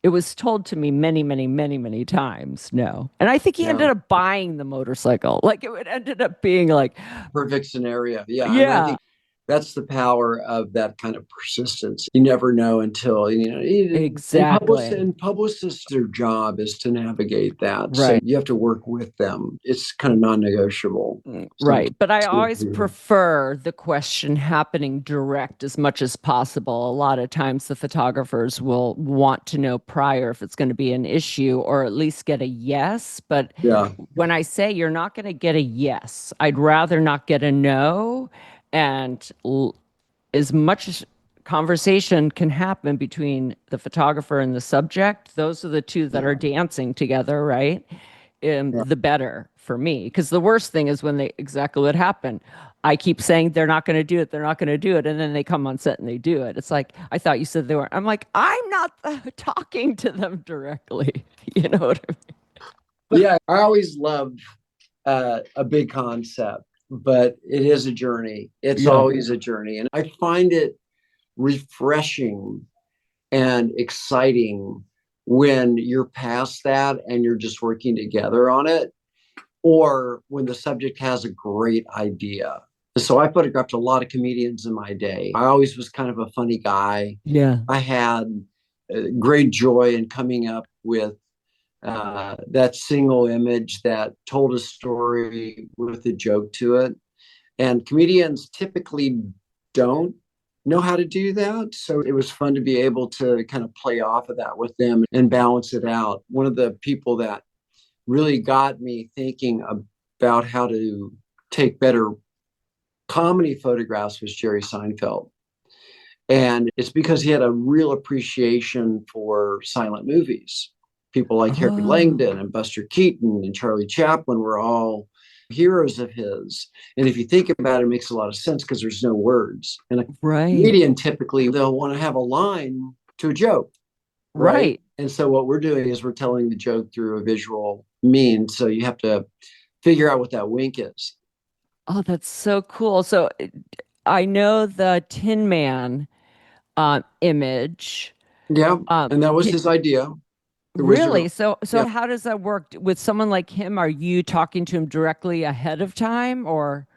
it was told to me many, many, many, many times no. And I think he ended up buying the motorcycle. Like it ended up being like Perfect scenario. Yeah. Yeah. And I think that's the power of that kind of persistence. You never know until, you know, Exactly. And publicists, their job is to navigate that. So Right. you have to work with them. It's kind of non-negotiable. Right. But I So- always prefer the question happening direct as much as possible. A lot of times the photographers will want to know prior if it's going to be an issue or at least get a yes. But Yeah. when I say you're not going to get a yes, I'd rather not get a no. And as much conversation can happen between the photographer and the subject, those are the two that are dancing together, right? Yeah. The better for me. Because the worst thing is when they exactly what happened. I keep saying they're not going to do it, they're not going to do it. And then they come on set and they do it. It's like, I thought you said they weren't. I'm like, I'm not talking to them directly. You know what I mean? Yeah, I always love a big concept, but it is a journey. It's always a journey. And I find it refreshing and exciting when you're past that and you're just working together on it, or when the subject has a great idea. So I photographed a lot of comedians in my day. I always was kind of a funny guy. Yeah. I had great joy in coming up with that single image that told a story with a joke to it. And comedians typically don't know how to do that. So it was fun to be able to kind of play off of that with them and balance it out. One of the people that really got me thinking about how to take better comedy photographs was Jerry Seinfeld. And it's because he had a real appreciation for silent movies. People like Harry Langdon and Buster Keaton and Charlie Chaplin were all heroes of his. And if you think about it, it makes a lot of sense because there's no words. And a comedian, typically, they'll want to have a line to a joke. Right. And so what we're doing is we're telling the joke through a visual means. So you have to figure out what that wink is. Oh, that's so cool. So I know the Tin Man image. Yeah. And that was his idea. Really? So how does that work with someone like him? Are you talking to him directly ahead of time, or?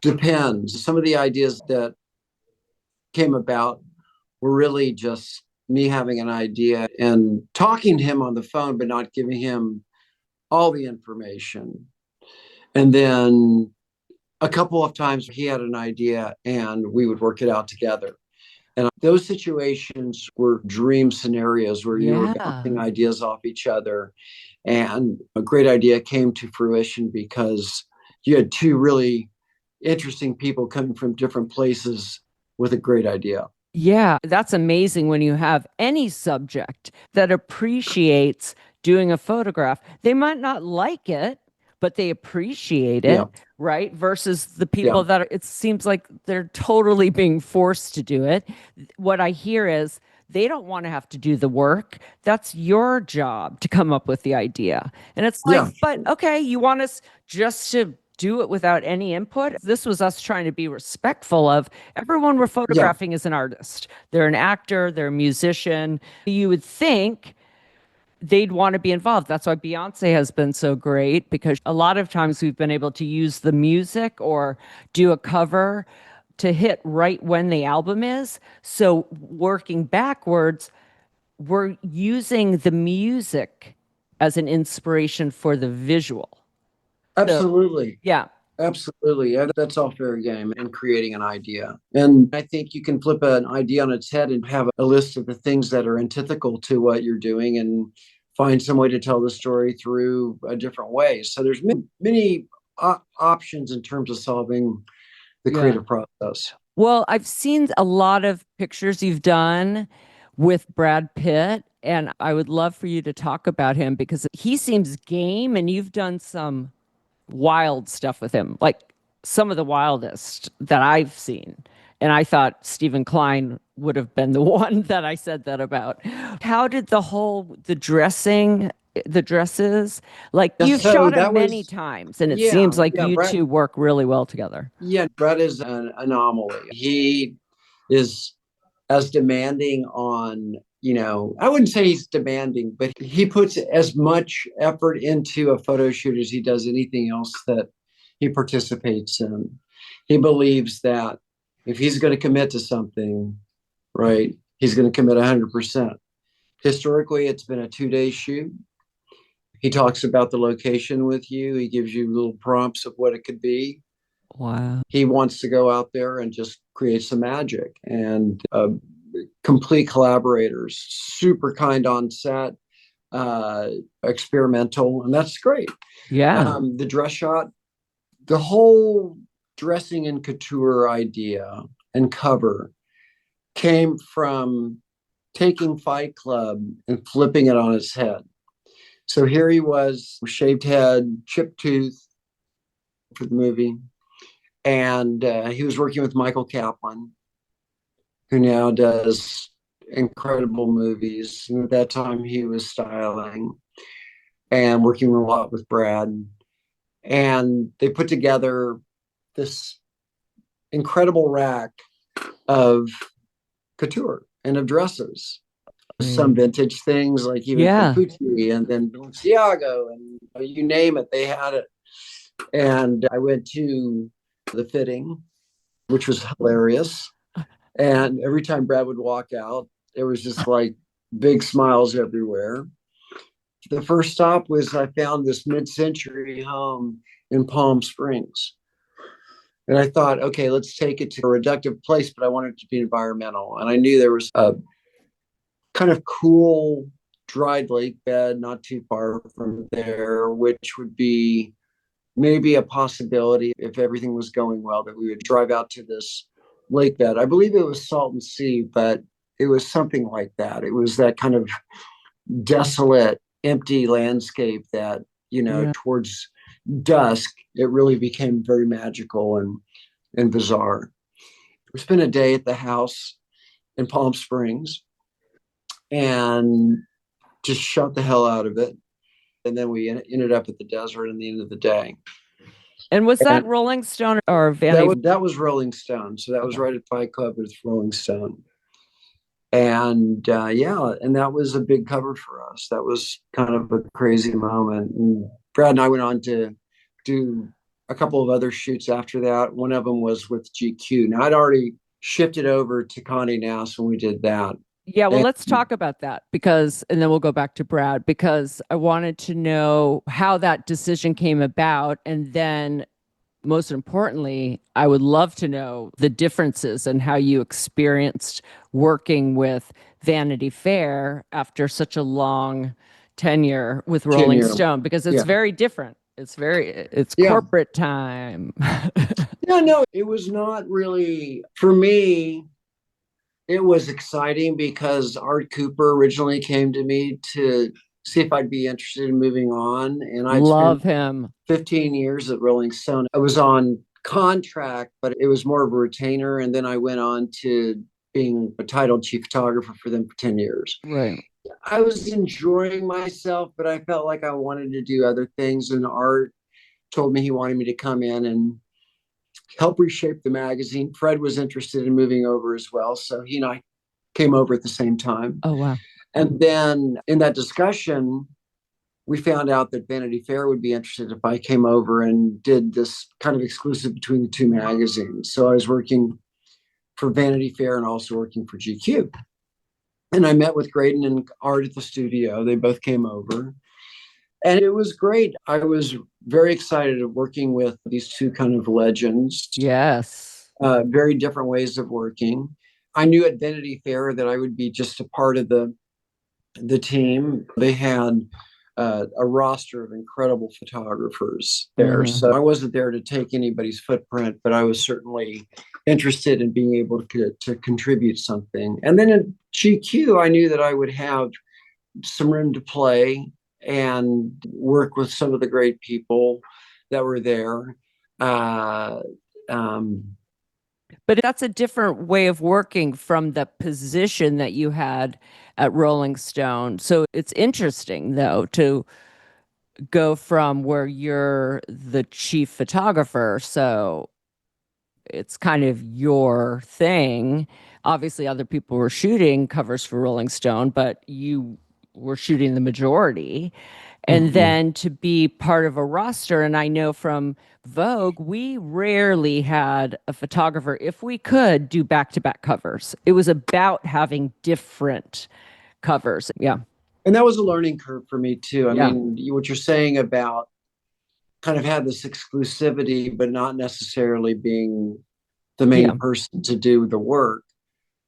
Depends. Some of the ideas that came about were really just me having an idea and talking to him on the phone, but not giving him all the information. And then a couple of times he had an idea and we would work it out together. And those situations were dream scenarios where you were bouncing ideas off each other. And a great idea came to fruition because you had two really interesting people coming from different places with a great idea. Yeah, that's amazing when you have any subject that appreciates doing a photograph. They might not like it, but they appreciate it, right? Versus the people that it seems like they're totally being forced to do it. What I hear is they don't want to have to do the work. That's your job to come up with the idea. And it's like, but okay, you want us just to do it without any input? This was us trying to be respectful of everyone we're photographing is an artist. They're an actor, they're a musician. You would think they'd want to be involved. That's why Beyonce has been so great, because a lot of times we've been able to use the music or do a cover to hit right when the album is. So working backwards, we're using the music as an inspiration for the visual. Absolutely. Yeah. Absolutely. That's all fair game and creating an idea. And I think you can flip an idea on its head and have a list of the things that are antithetical to what you're doing and find some way to tell the story through a different way. So there's many options in terms of solving the creative process. Well, I've seen a lot of pictures you've done with Brad Pitt, and I would love for you to talk about him because he seems game, and you've done some wild stuff with him, like some of the wildest that I've seen. And I thought Stephen Klein would have been the one that I said that about. How did the dresses, like you've shot him many times, and it seems like you two work really well together. Yeah, Brett is an anomaly. He is as demanding on, I wouldn't say he's demanding, but he puts as much effort into a photo shoot as he does anything else that he participates in. He believes that if he's going to commit to something, right, he's going to commit 100%. Historically, it's been a 2-day shoot. He talks about the location with you. He gives you little prompts of what it could be. Wow. He wants to go out there and just create some magic. And complete collaborators, super kind on set, experimental, and that's great. Yeah. The dress shot, the whole dressing in couture idea and cover came from taking Fight Club and flipping it on its head. So here he was, shaved head, chipped tooth for the movie. And he was working with Michael Kaplan, who now does incredible movies. And at that time, he was styling and working a lot with Brad. And they put together this incredible rack of couture and of dresses. Some vintage things like even from Pucci and then Balenciaga and you name it, they had it. And I went to the fitting, which was hilarious. And every time Brad would walk out, there was just like big smiles everywhere. The first stop was I found this mid-century home in Palm Springs. And I thought, okay, let's take it to a reductive place, but I wanted it to be environmental. And I knew there was a kind of cool dried lake bed not too far from there, which would be maybe a possibility if everything was going well, that we would drive out to this lake bed. I believe it was Salton Sea, but it was something like that. It was that kind of desolate, empty landscape that, towards dusk, it really became very magical and bizarre. We spent a day at the house in Palm Springs and just shut the hell out of it. And then we ended up at the desert at the end of the day. And was that Rolling Stone or Vanity? That was Rolling Stone. So that was right at Fight Club with Rolling Stone. And and that was a big cover for us. That was kind of a crazy moment. And Brad and I went on to do a couple of other shoots after that. One of them was with GQ. Now, I'd already shifted over to Condé Nast when we did that. Yeah, well, let's talk about that and then we'll go back to Brad, because I wanted to know how that decision came about. And then most importantly, I would love to know the differences and how you experienced working with Vanity Fair after such a long tenure with Rolling Stone, because it's very different. It's corporate time. No, it was not really, for me, it was exciting because Art Cooper originally came to me to see if I'd be interested in moving on. And I love him. 15 years at Rolling Stone. I was on contract, but it was more of a retainer. And then I went on to being a titled chief photographer for them for 10 years. Right. I was enjoying myself, but I felt like I wanted to do other things. And Art told me he wanted me to come in and help reshape the magazine. Fred was interested in moving over as well. So he and I came over at the same time. Oh, wow. And then in that discussion, we found out that Vanity Fair would be interested if I came over and did this kind of exclusive between the two magazines. So I was working for Vanity Fair and also working for GQ. And I met with Graydon and Art at the studio. They both came over. And it was great. I was very excited of working with these two kind of legends. Yes. Very different ways of working. I knew at Vanity Fair that I would be just a part of the team. They had a roster of incredible photographers there. Mm-hmm. So I wasn't there to take anybody's footprint, but I was certainly interested in being able to contribute something. And then at GQ, I knew that I would have some room to play and work with some of the great people that were there. But that's a different way of working from the position that you had at Rolling Stone. So it's interesting, though, to go from where you're the chief photographer. So it's kind of your thing. Obviously, other people were shooting covers for Rolling Stone, but you were shooting the majority. And then to be part of a roster. And I know from Vogue, we rarely had a photographer, if we could, do back-to-back covers. It was about having different covers. Yeah. And that was a learning curve for me too. I mean, what you're saying about kind of had this exclusivity, but not necessarily being the main person to do the work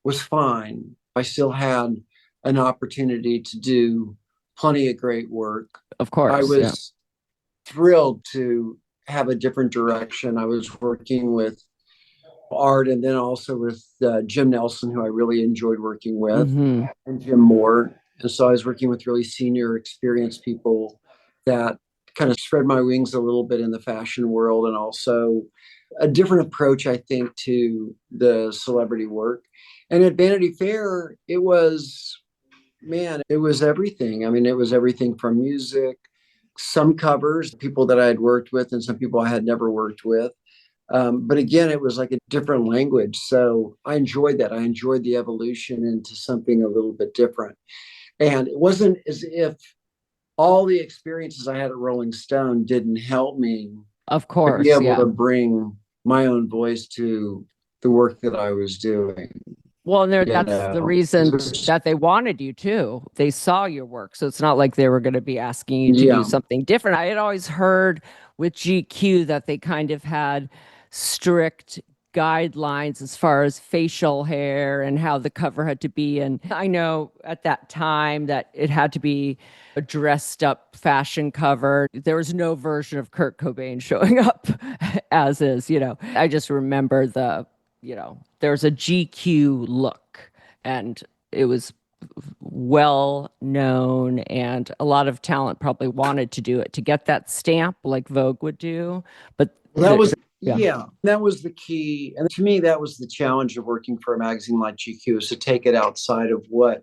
was fine. I still had an opportunity to do plenty of great work. Of course. I was thrilled to have a different direction. I was working with art, and then also with Jim Nelson, who I really enjoyed working with, Hmm. and Jim Moore. And so I was working with really senior, experienced people that kind of spread my wings a little bit in the fashion world, and also a different approach, I think, to the celebrity work. And at Vanity Fair, it was, man, it was everything. I mean, it was everything from music, some covers, people that I had worked with, and some people I had never worked with. But again, it was like a different language. So I enjoyed that. I enjoyed the evolution into something a little bit different. And it wasn't as if all the experiences I had at Rolling Stone didn't help me Of to be course, able yeah. to bring my own voice to the work that I was doing. Well, and You that's the know, reason that they wanted you too. They saw your work. So it's not like they were going to be asking you to do yeah, something different. I had always heard with GQ that they kind of had strict guidelines as far as facial hair and how the cover had to be. And I know at that time that it had to be a dressed up fashion cover. There was no version of Kurt Cobain showing up as is, you know. I just remember there's a GQ look, and it was well known, and a lot of talent probably wanted to do it to get that stamp like Vogue would do. But that was, yeah, yeah, that was the key. And to me, that was the challenge of working for a magazine like GQ, is to take it outside of what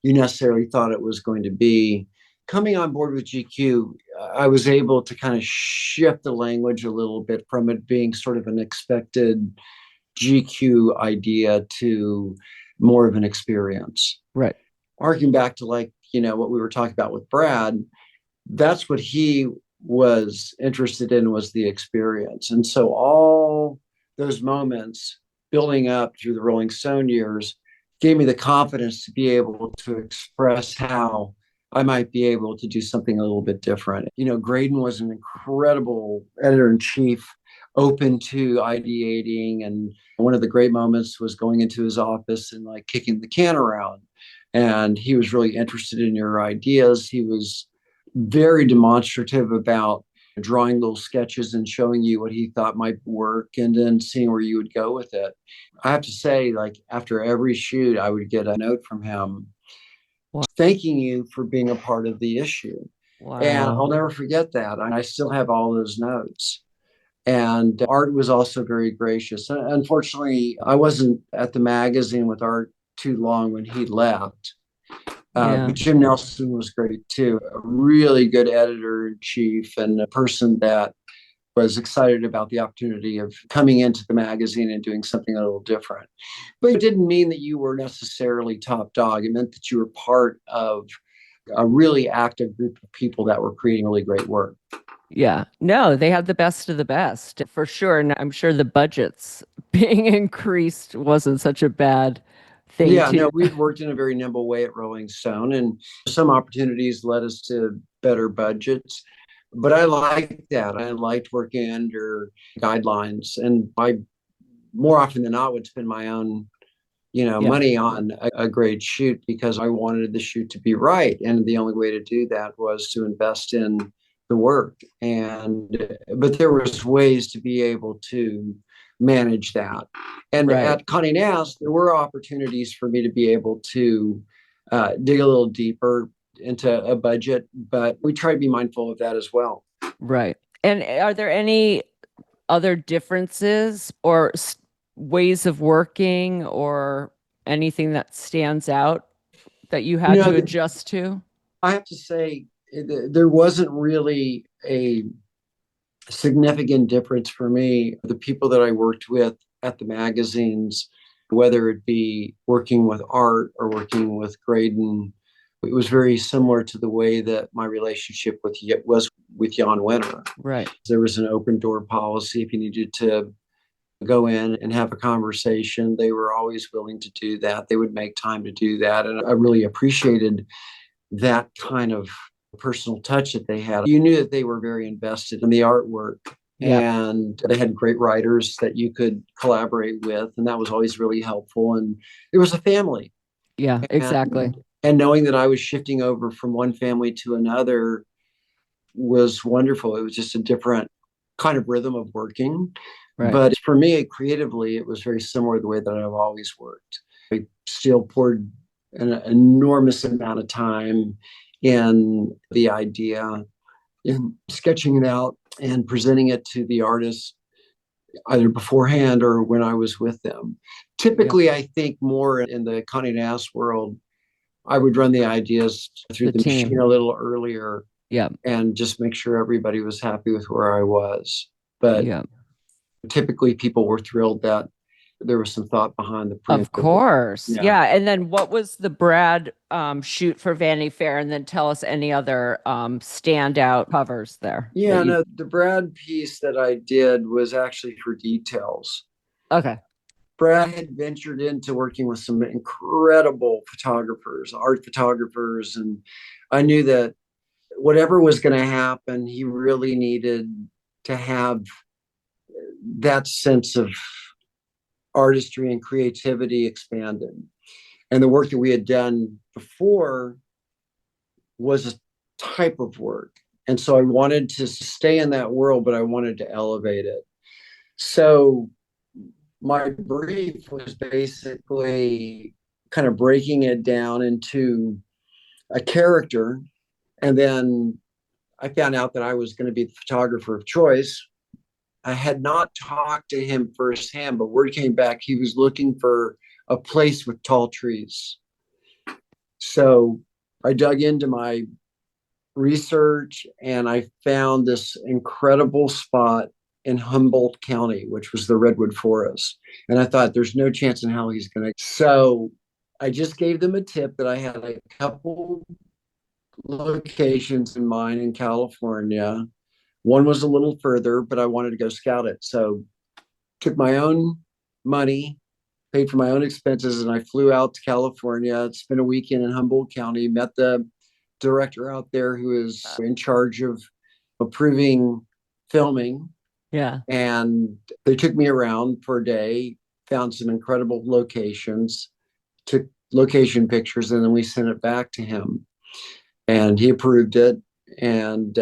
you necessarily thought it was going to be. Coming on board with GQ, I was able to kind of shift the language a little bit from it being sort of an expected GQ idea to more of an experience. right, Harking back to, like, what we were talking about with Brad, that's what he was interested in, was the experience. And so all those moments building up through the Rolling Stone years gave me the confidence to be able to express how I might be able to do something a little bit different. Graydon was an incredible editor in chief, open to ideating. And one of the great moments was going into his office and like kicking the can around. And he was really interested in your ideas. He was very demonstrative about drawing little sketches and showing you what he thought might work, and then seeing where you would go with it. I have to say, like, after every shoot, I would get a note from him thanking you for being a part of the issue. And wow, I'll never forget that. I still have all those notes. And Art was also very gracious. Unfortunately, I wasn't at the magazine with Art too long when he left. yeah. But Jim Nelson was great too, a really good editor in chief, and a person that was excited about the opportunity of coming into the magazine and doing something a little different. But it didn't mean that you were necessarily top dog. It meant that you were part of a really active group of people that were creating really great work. Yeah, no, they had the best of the best for sure. And I'm sure the budgets being increased wasn't such a bad thing Yeah, to. no, we worked in a very nimble way at Rolling Stone, and some opportunities led us to better budgets. But I liked that. I liked working under guidelines, and I more often than not would spend my own, Yeah, money on a great shoot because I wanted the shoot to be right. And the only way to do that was to invest in the work. But there was ways to be able to manage that. And right. at Condé Nast, there were opportunities for me to be able to dig a little deeper into a budget, but we try to be mindful of that as well. Right. And are there any other differences or ways of working or anything that stands out that you had to adjust to? I have to say, there wasn't really a significant difference for me. The people that I worked with at the magazines, whether it be working with Art or working with Graydon, it was very similar to the way that my relationship was with Jan Winter. Right. There was an open door policy. If you needed to go in and have a conversation, they were always willing to do that. They would make time to do that. And I really appreciated that kind of personal touch that they had. You knew that they were very invested in the artwork. Yeah. And they had great writers that you could collaborate with. And that was always really helpful. And it was a family. Yeah, exactly. And knowing that I was shifting over from one family to another was wonderful. It was just a different kind of rhythm of working. Right. But for me, creatively, it was very similar to the way that I've always worked. I still poured an enormous amount of time in the idea, in sketching it out and presenting it to the artist either beforehand or when I was with them. Typically, I think more in the Condé Nast world, I would run the ideas through The the team. machine a little earlier Yeah. and just make sure everybody was happy with where I was. But Yeah. typically, people were thrilled that there was some thought behind the print. Of course. Yeah. Yeah. And then what was the Brad shoot for Vanity Fair? And then tell us any other standout covers there. Yeah, that you- no, the Brad piece that I did was actually for details. Okay. Brad had ventured into working with some incredible photographers, art photographers, and I knew that whatever was going to happen, he really needed to have that sense of artistry and creativity expanded. And the work that we had done before was a type of work. And so I wanted to stay in that world, but I wanted to elevate it. So my brief was basically kind of breaking it down into a character. And then I found out that I was going to be the photographer of choice. I had not talked to him firsthand, but word came back he was looking for a place with tall trees. So I dug into my research and I found this incredible spot in Humboldt County, which was the Redwood Forest. And I thought there's no chance in hell he's going to. So I just gave them a tip that I had a couple locations in mind in California. One was a little further, but I wanted to go scout it. So took my own money, paid for my own expenses, and I flew out to California, spent a weekend in Humboldt County, met the director out there who is in charge of approving filming. Yeah. And they took me around for a day, found some incredible locations, took location pictures, and then we sent it back to him. And he approved it. And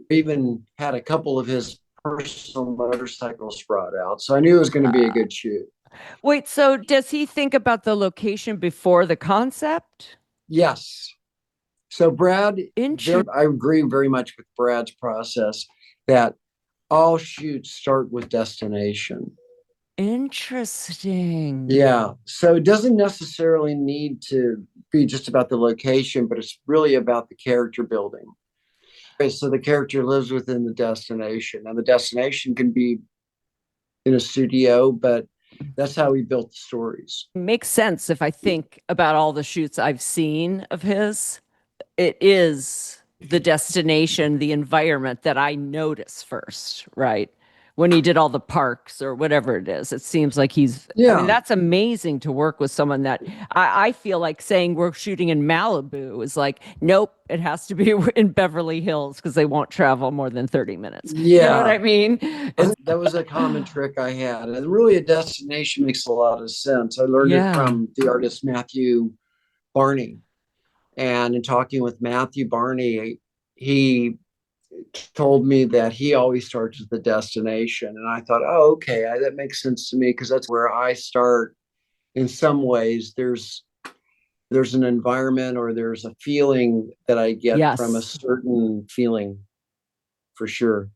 even had a couple of his personal motorcycles brought out. So I knew it was going to be a good shoot. Wait, so does he think about the location before the concept? Yes. So Brad, Interesting. I agree very much with Brad's process that all shoots start with destination. Interesting. Yeah. So it doesn't necessarily need to be just about the location, but it's really about the character building. So the character lives within the destination, and the destination can be in a studio, but that's how we built the stories. Makes sense if I think about all the shoots I've seen of his. It is the destination, the environment that I notice first, right? When he did all the parks or whatever it is, it seems like he's, I mean, that's amazing to work with someone that I feel like saying we're shooting in Malibu is like, nope, it has to be in Beverly Hills because they won't travel more than 30 minutes. Yeah. You know what I mean? That was a common trick I had. And really a destination makes a lot of sense. I learned it from the artist Matthew Barney. And in talking with Matthew Barney, he told me that he always starts with the destination. And I thought, oh, okay, that makes sense to me because that's where I start. In some ways, there's an environment or there's a feeling that I get from a certain feeling, for sure.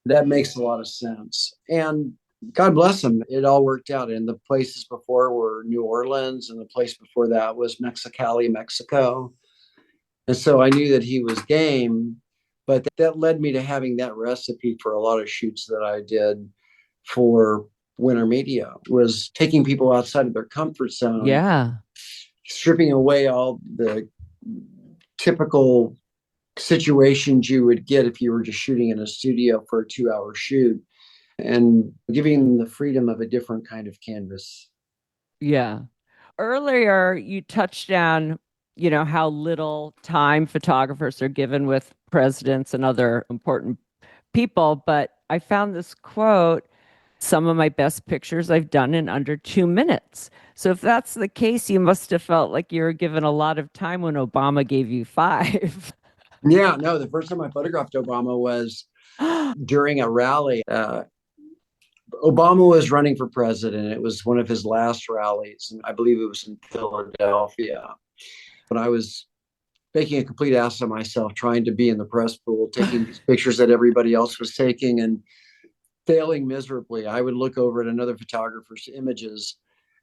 That makes a lot of sense. And God bless him, it all worked out. And the places before were New Orleans, and the place before that was Mexicali, Mexico. And so I knew that he was game. But that led me to having that recipe for a lot of shoots that I did for Winter Media, was taking people outside of their comfort zone. Yeah. Stripping away all the typical situations you would get if you were just shooting in a studio for a 2-hour shoot, and giving them the freedom of a different kind of canvas. Yeah. Earlier, you touched on, you know, how little time photographers are given with presidents and other important people. But I found this quote, some of my best pictures I've done in under 2 minutes. So if that's the case, you must have felt like you were given a lot of time when Obama gave you 5. Yeah, no, the first time I photographed Obama was during a rally. Obama was running for president. It was one of his last rallies, and I believe it was in Philadelphia. But I was making a complete ass of myself, trying to be in the press pool, taking these pictures that everybody else was taking and failing miserably. I would look over at another photographer's images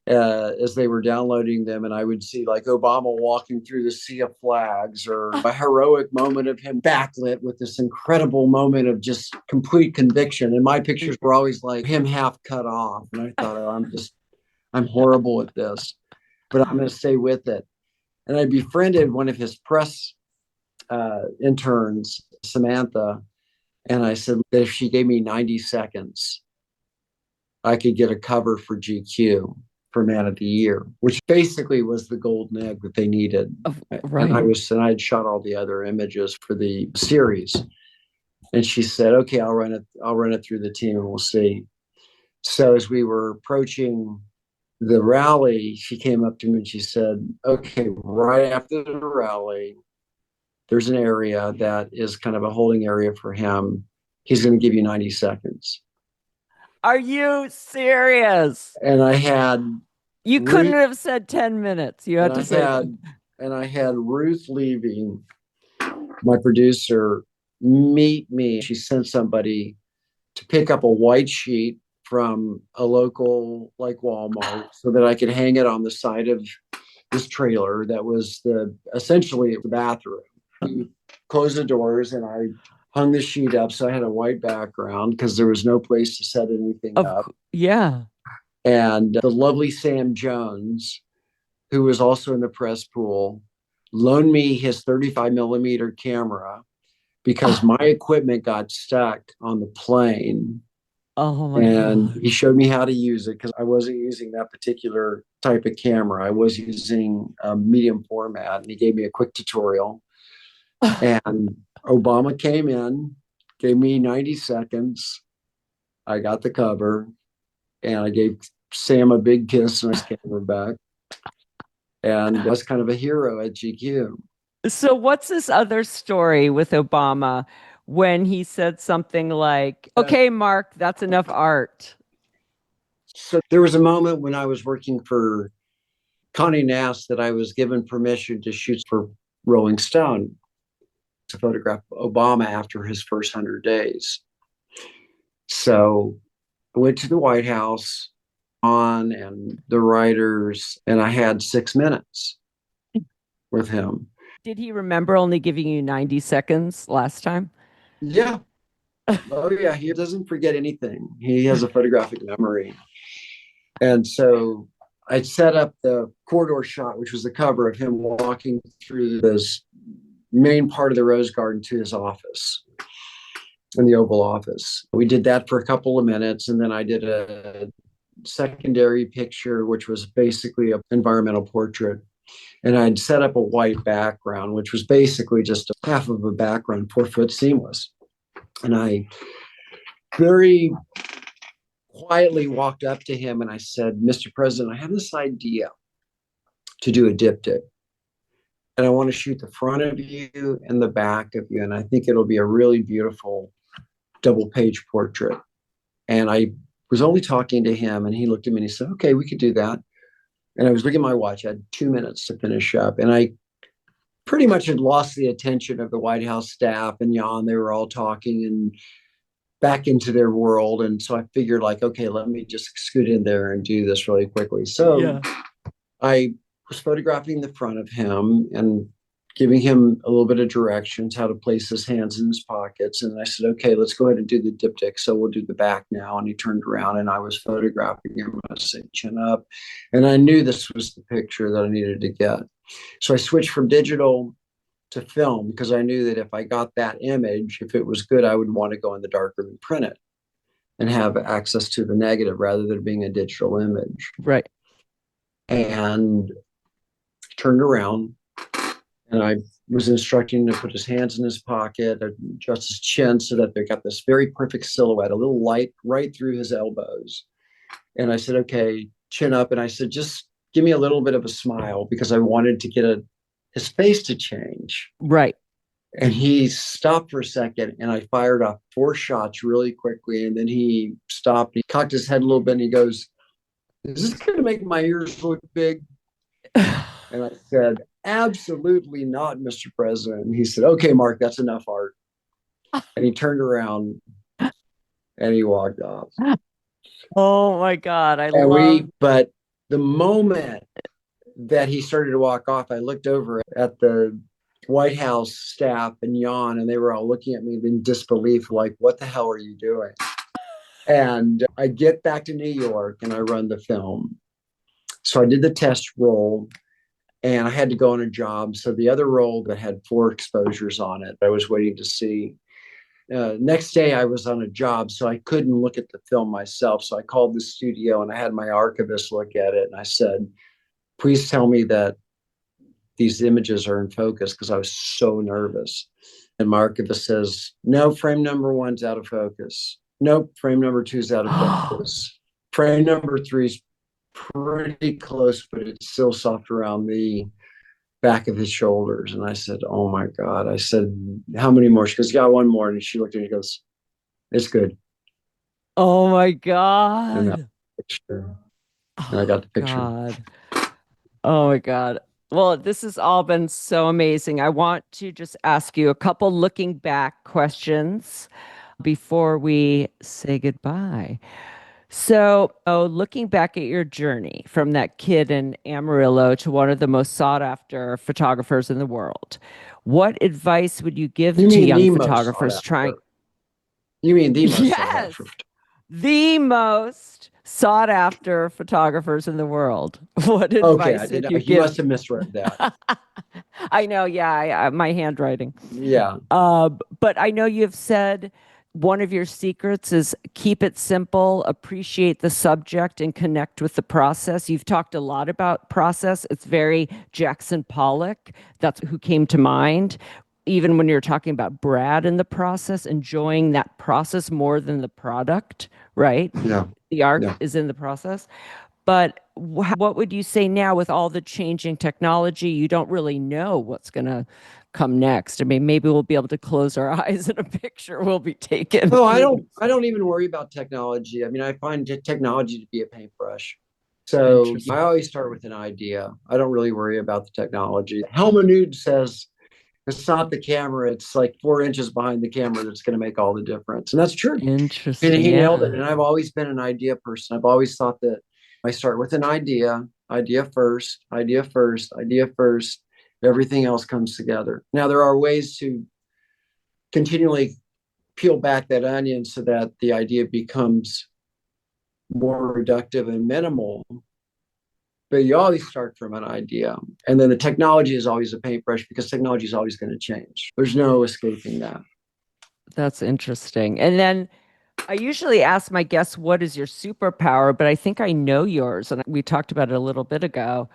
as they were downloading them, and I would see like Obama walking through the sea of flags, or a heroic moment of him backlit with this incredible moment of just complete conviction. And my pictures were always like him half cut off. And I thought, oh, I'm horrible at this, but I'm going to stay with it. And I befriended one of his press interns, Samantha, and I said that if she gave me 90 seconds, I could get a cover for GQ for Man of the Year, which basically was the golden egg that they needed. Right. And I had shot all the other images for the series. And she said, okay, I'll run it through the team and we'll see. So as we were approaching the rally, she came up to me and she said, okay, right after the rally, there's an area that is kind of a holding area for him. He's going to give you 90 seconds. Are you serious? And I had You couldn't have said 10 minutes. You had to say. And I had Ruth Levy, my producer, meet me. She sent somebody to pick up a white sheet from a local like Walmart so that I could hang it on the side of this trailer that was essentially the bathroom. We closed the doors and I hung the sheet up so I had a white background because there was no place to set anything up. Yeah. And the lovely Sam Jones, who was also in the press pool, loaned me his 35 millimeter camera because my equipment got stuck on the plane. Oh my And God. he showed me how to use it because I wasn't using that particular type of camera. I was using a medium format, and he gave me a quick tutorial. And Obama came in, gave me 90 seconds. I got the cover, and I gave Sam a big kiss on his camera back. And I was kind of a hero at GQ. So what's this other story with Obama when he said something like, okay, Mark, that's enough art? So there was a moment when I was working for Condé Nast that I was given permission to shoot for Rolling Stone to photograph Obama after his first 100 days. So I went to the White House and the writers, and I had 6 minutes with him. Did he remember only giving you 90 seconds last time? Yeah. Oh, yeah. He doesn't forget anything. He has a photographic memory. And so I set up the corridor shot, which was the cover of him walking through this main part of the Rose Garden to his office in the Oval Office. We did that for a couple of minutes, and then I did a secondary picture, which was basically an environmental portrait. And I'd set up a white background, which was basically just half of a background, 4-foot seamless. And I very quietly walked up to him and I said, Mr. President, I have this idea to do a diptych. And I want to shoot the front of you and the back of you. And I think it'll be a really beautiful double page portrait. And I was only talking to him and he looked at me and he said, okay, we could do that. And I was looking at my watch. I had 2 minutes to finish up. And I pretty much had lost the attention of the White House staff and Jan. They were all talking and back into their world. And so I figured like, okay, let me just scoot in there and do this really quickly. So I was photographing the front of him and giving him a little bit of directions, how to place his hands in his pockets. And I said, okay, let's go ahead and do the diptych. So we'll do the back now. And he turned around and I was photographing him. I said, chin up. And I knew this was the picture that I needed to get. So I switched from digital to film because I knew that if I got that image, if it was good, I would want to go in the darkroom and print it and have access to the negative rather than being a digital image. Right. And turned around and I was instructing him to put his hands in his pocket, adjust his chin so that they got this very perfect silhouette, a little light right through his elbows. And I said, okay, chin up. And I said, just give me a little bit of a smile because I wanted to get his face to change. Right. And he stopped for a second, and I fired off 4 shots really quickly. And then he stopped, he cocked his head a little bit, and he goes, "Is this going to make my ears look big?" And I said, "Absolutely not, Mr. President." And he said, "Okay, Mark, that's enough art." And he turned around and he walked off. Oh my God. But the moment that he started to walk off, I looked over at the White House staff and yawned, and they were all looking at me in disbelief, like, "What the hell are you doing?" And I get back to New York and I run the film. So I did the test roll and I had to go on a job. So the other roll that had 4 exposures on it, I was waiting to see. Next day, I was on a job, so I couldn't look at the film myself. So I called the studio and I had my archivist look at it. And I said, "Please tell me that these images are in focus," because I was so nervous. And my archivist says, "No, frame number 1's out of focus. Nope, frame number 2's out of focus. Frame number 3's pretty close, but it's still soft around the back of his shoulders." And I said, "Oh my God." I said, "How many more?" She goes, "Got one more." And she looked at me and goes, "It's good." Oh my And that God. picture. And I got the picture. God. Oh my God. Well, this has all been so amazing. I want to just ask you a couple looking back questions before we say goodbye. So, looking back at your journey from that kid in Amarillo to one of the most sought after photographers in the world, what advice would you give You to mean young the most photographers sought trying? after? You mean the most sought Yes, after? the most sought after photographers in the world. What Okay, I advice did. would you You give? must have misread that. I know, yeah, my handwriting. Yeah. But I know you've said one of your secrets is keep it simple, appreciate the subject, and connect with the process. You've talked a lot about process. It's very Jackson Pollock. That's who came to mind. Even when you're talking about Brad in the process, enjoying that process more than the product, right? Yeah. The art Yeah. is in the process. But what would you say now with all the changing technology? You don't really know what's going to come next. I mean, maybe we'll be able to close our eyes and a picture will be taken. Oh, I don't even worry about technology. I mean, I find technology to be a paintbrush. So Interesting. I always start with an idea. I don't really worry about the technology. Helmut Newton says it's not the camera, it's like 4 inches behind the camera that's going to make all the difference. And that's true. And Interesting. he nailed it. Yeah. And I've always been an idea person. I've always thought that I start with an idea, idea first, idea first, idea first. Everything else comes together. Now, there are ways to continually peel back that onion so that the idea becomes more reductive and minimal. But you always start from an idea. And then the technology is always a paintbrush because technology is always going to change. There's no escaping that. That's interesting. And then I usually ask my guests, what is your superpower? But I think I know yours. And we talked about it a little bit ago.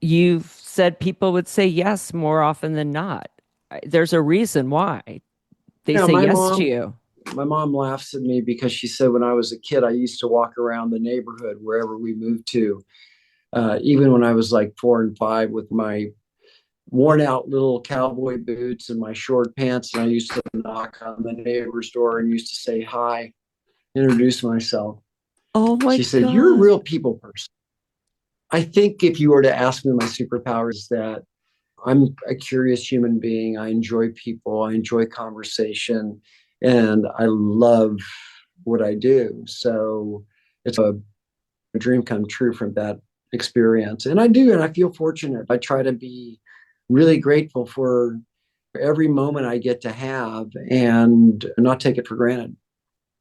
You've said people would say yes more often than not. There's a reason why they Yeah, say yes to you. my mom laughs at me because she said when I was a kid, I used to walk around the neighborhood wherever we moved to, even when I was like 4 and 5, with my worn out little cowboy boots and my short pants. And I used to knock on the neighbor's door and used to say hi, introduce myself. Oh my She said, "You're a God. real people person." I think if you were to ask me my superpowers, that I'm a curious human being. I enjoy people. I enjoy conversation, and I love what I do. So it's a dream come true from that experience. And I do, and I feel fortunate. I try to be really grateful for every moment I get to have and not take it for granted.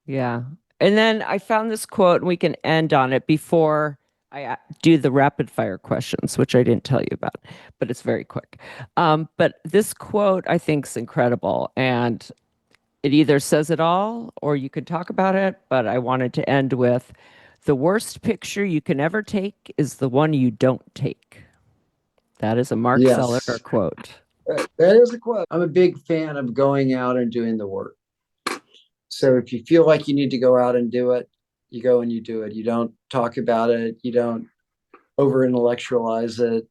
Yeah. And then I found this quote, and we can end on it before I do the rapid fire questions, which I didn't tell you about, but it's very quick. But this quote I think is incredible, and it either says it all or you could talk about it. But I wanted to end with the worst picture you can ever take is the one you don't take. That is a Mark Seliger Yes, quote. that is a quote. I'm a big fan of going out and doing the work. So if you feel like you need to go out and do it, you go and you do it. You don't talk about it. You don't over intellectualize it.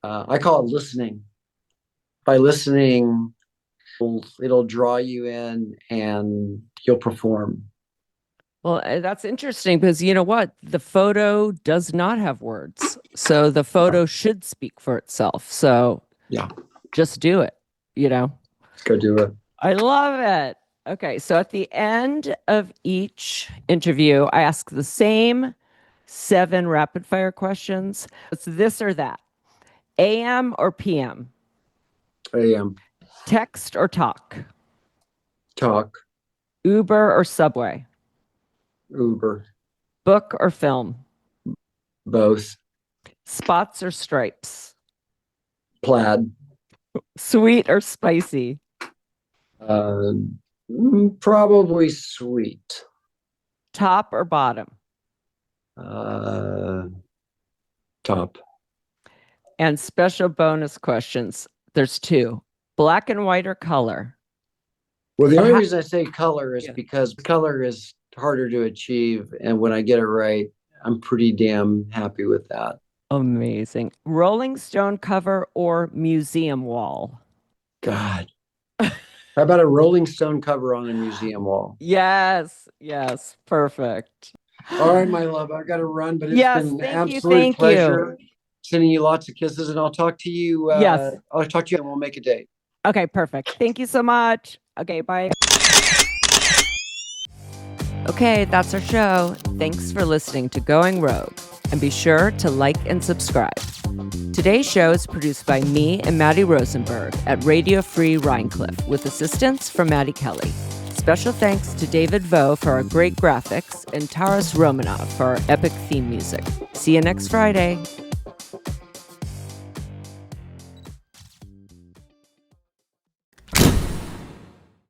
I call it listening. By listening, It'll draw you in and you'll perform. Well, that's interesting because you know what? The photo does not have words. So the photo should speak for itself. So Yeah, just do it, you know? let's go do it. I love it. Okay. So at the end of each interview, I ask the same 7 rapid fire questions. It's this or that. AM or PM? AM. Text or talk? Talk. Uber or Subway? Uber. Book or film? Both. Spots or stripes? Plaid. Sweet or spicy? Probably sweet. Top or bottom? Top. And special bonus questions. There's 2. Black and white or color? Well, the Or only ha- reason I say color is Yeah. because color is harder to achieve. And when I get it right, I'm pretty damn happy with that. Amazing. Rolling Stone cover or museum wall? God. How about a Rolling Stone cover on a museum wall? Yes. Yes. Perfect. All right, my love, I got to run, but it's Yes, been an thank you, absolute thank you. pleasure. Sending you lots of kisses, and I'll talk to you. Yes. I'll talk to you, and we'll make a date. Okay, perfect. Thank you so much. Okay, bye. Okay, that's our show. Thanks for listening to Going Rogue. And be sure to like and subscribe. Today's show is produced by me and Maddie Rosenberg at Radio Free Rhinecliff with assistance from Maddie Kelly. Special thanks to David Vo for our great graphics and Taras Romanov for our epic theme music. See you next Friday.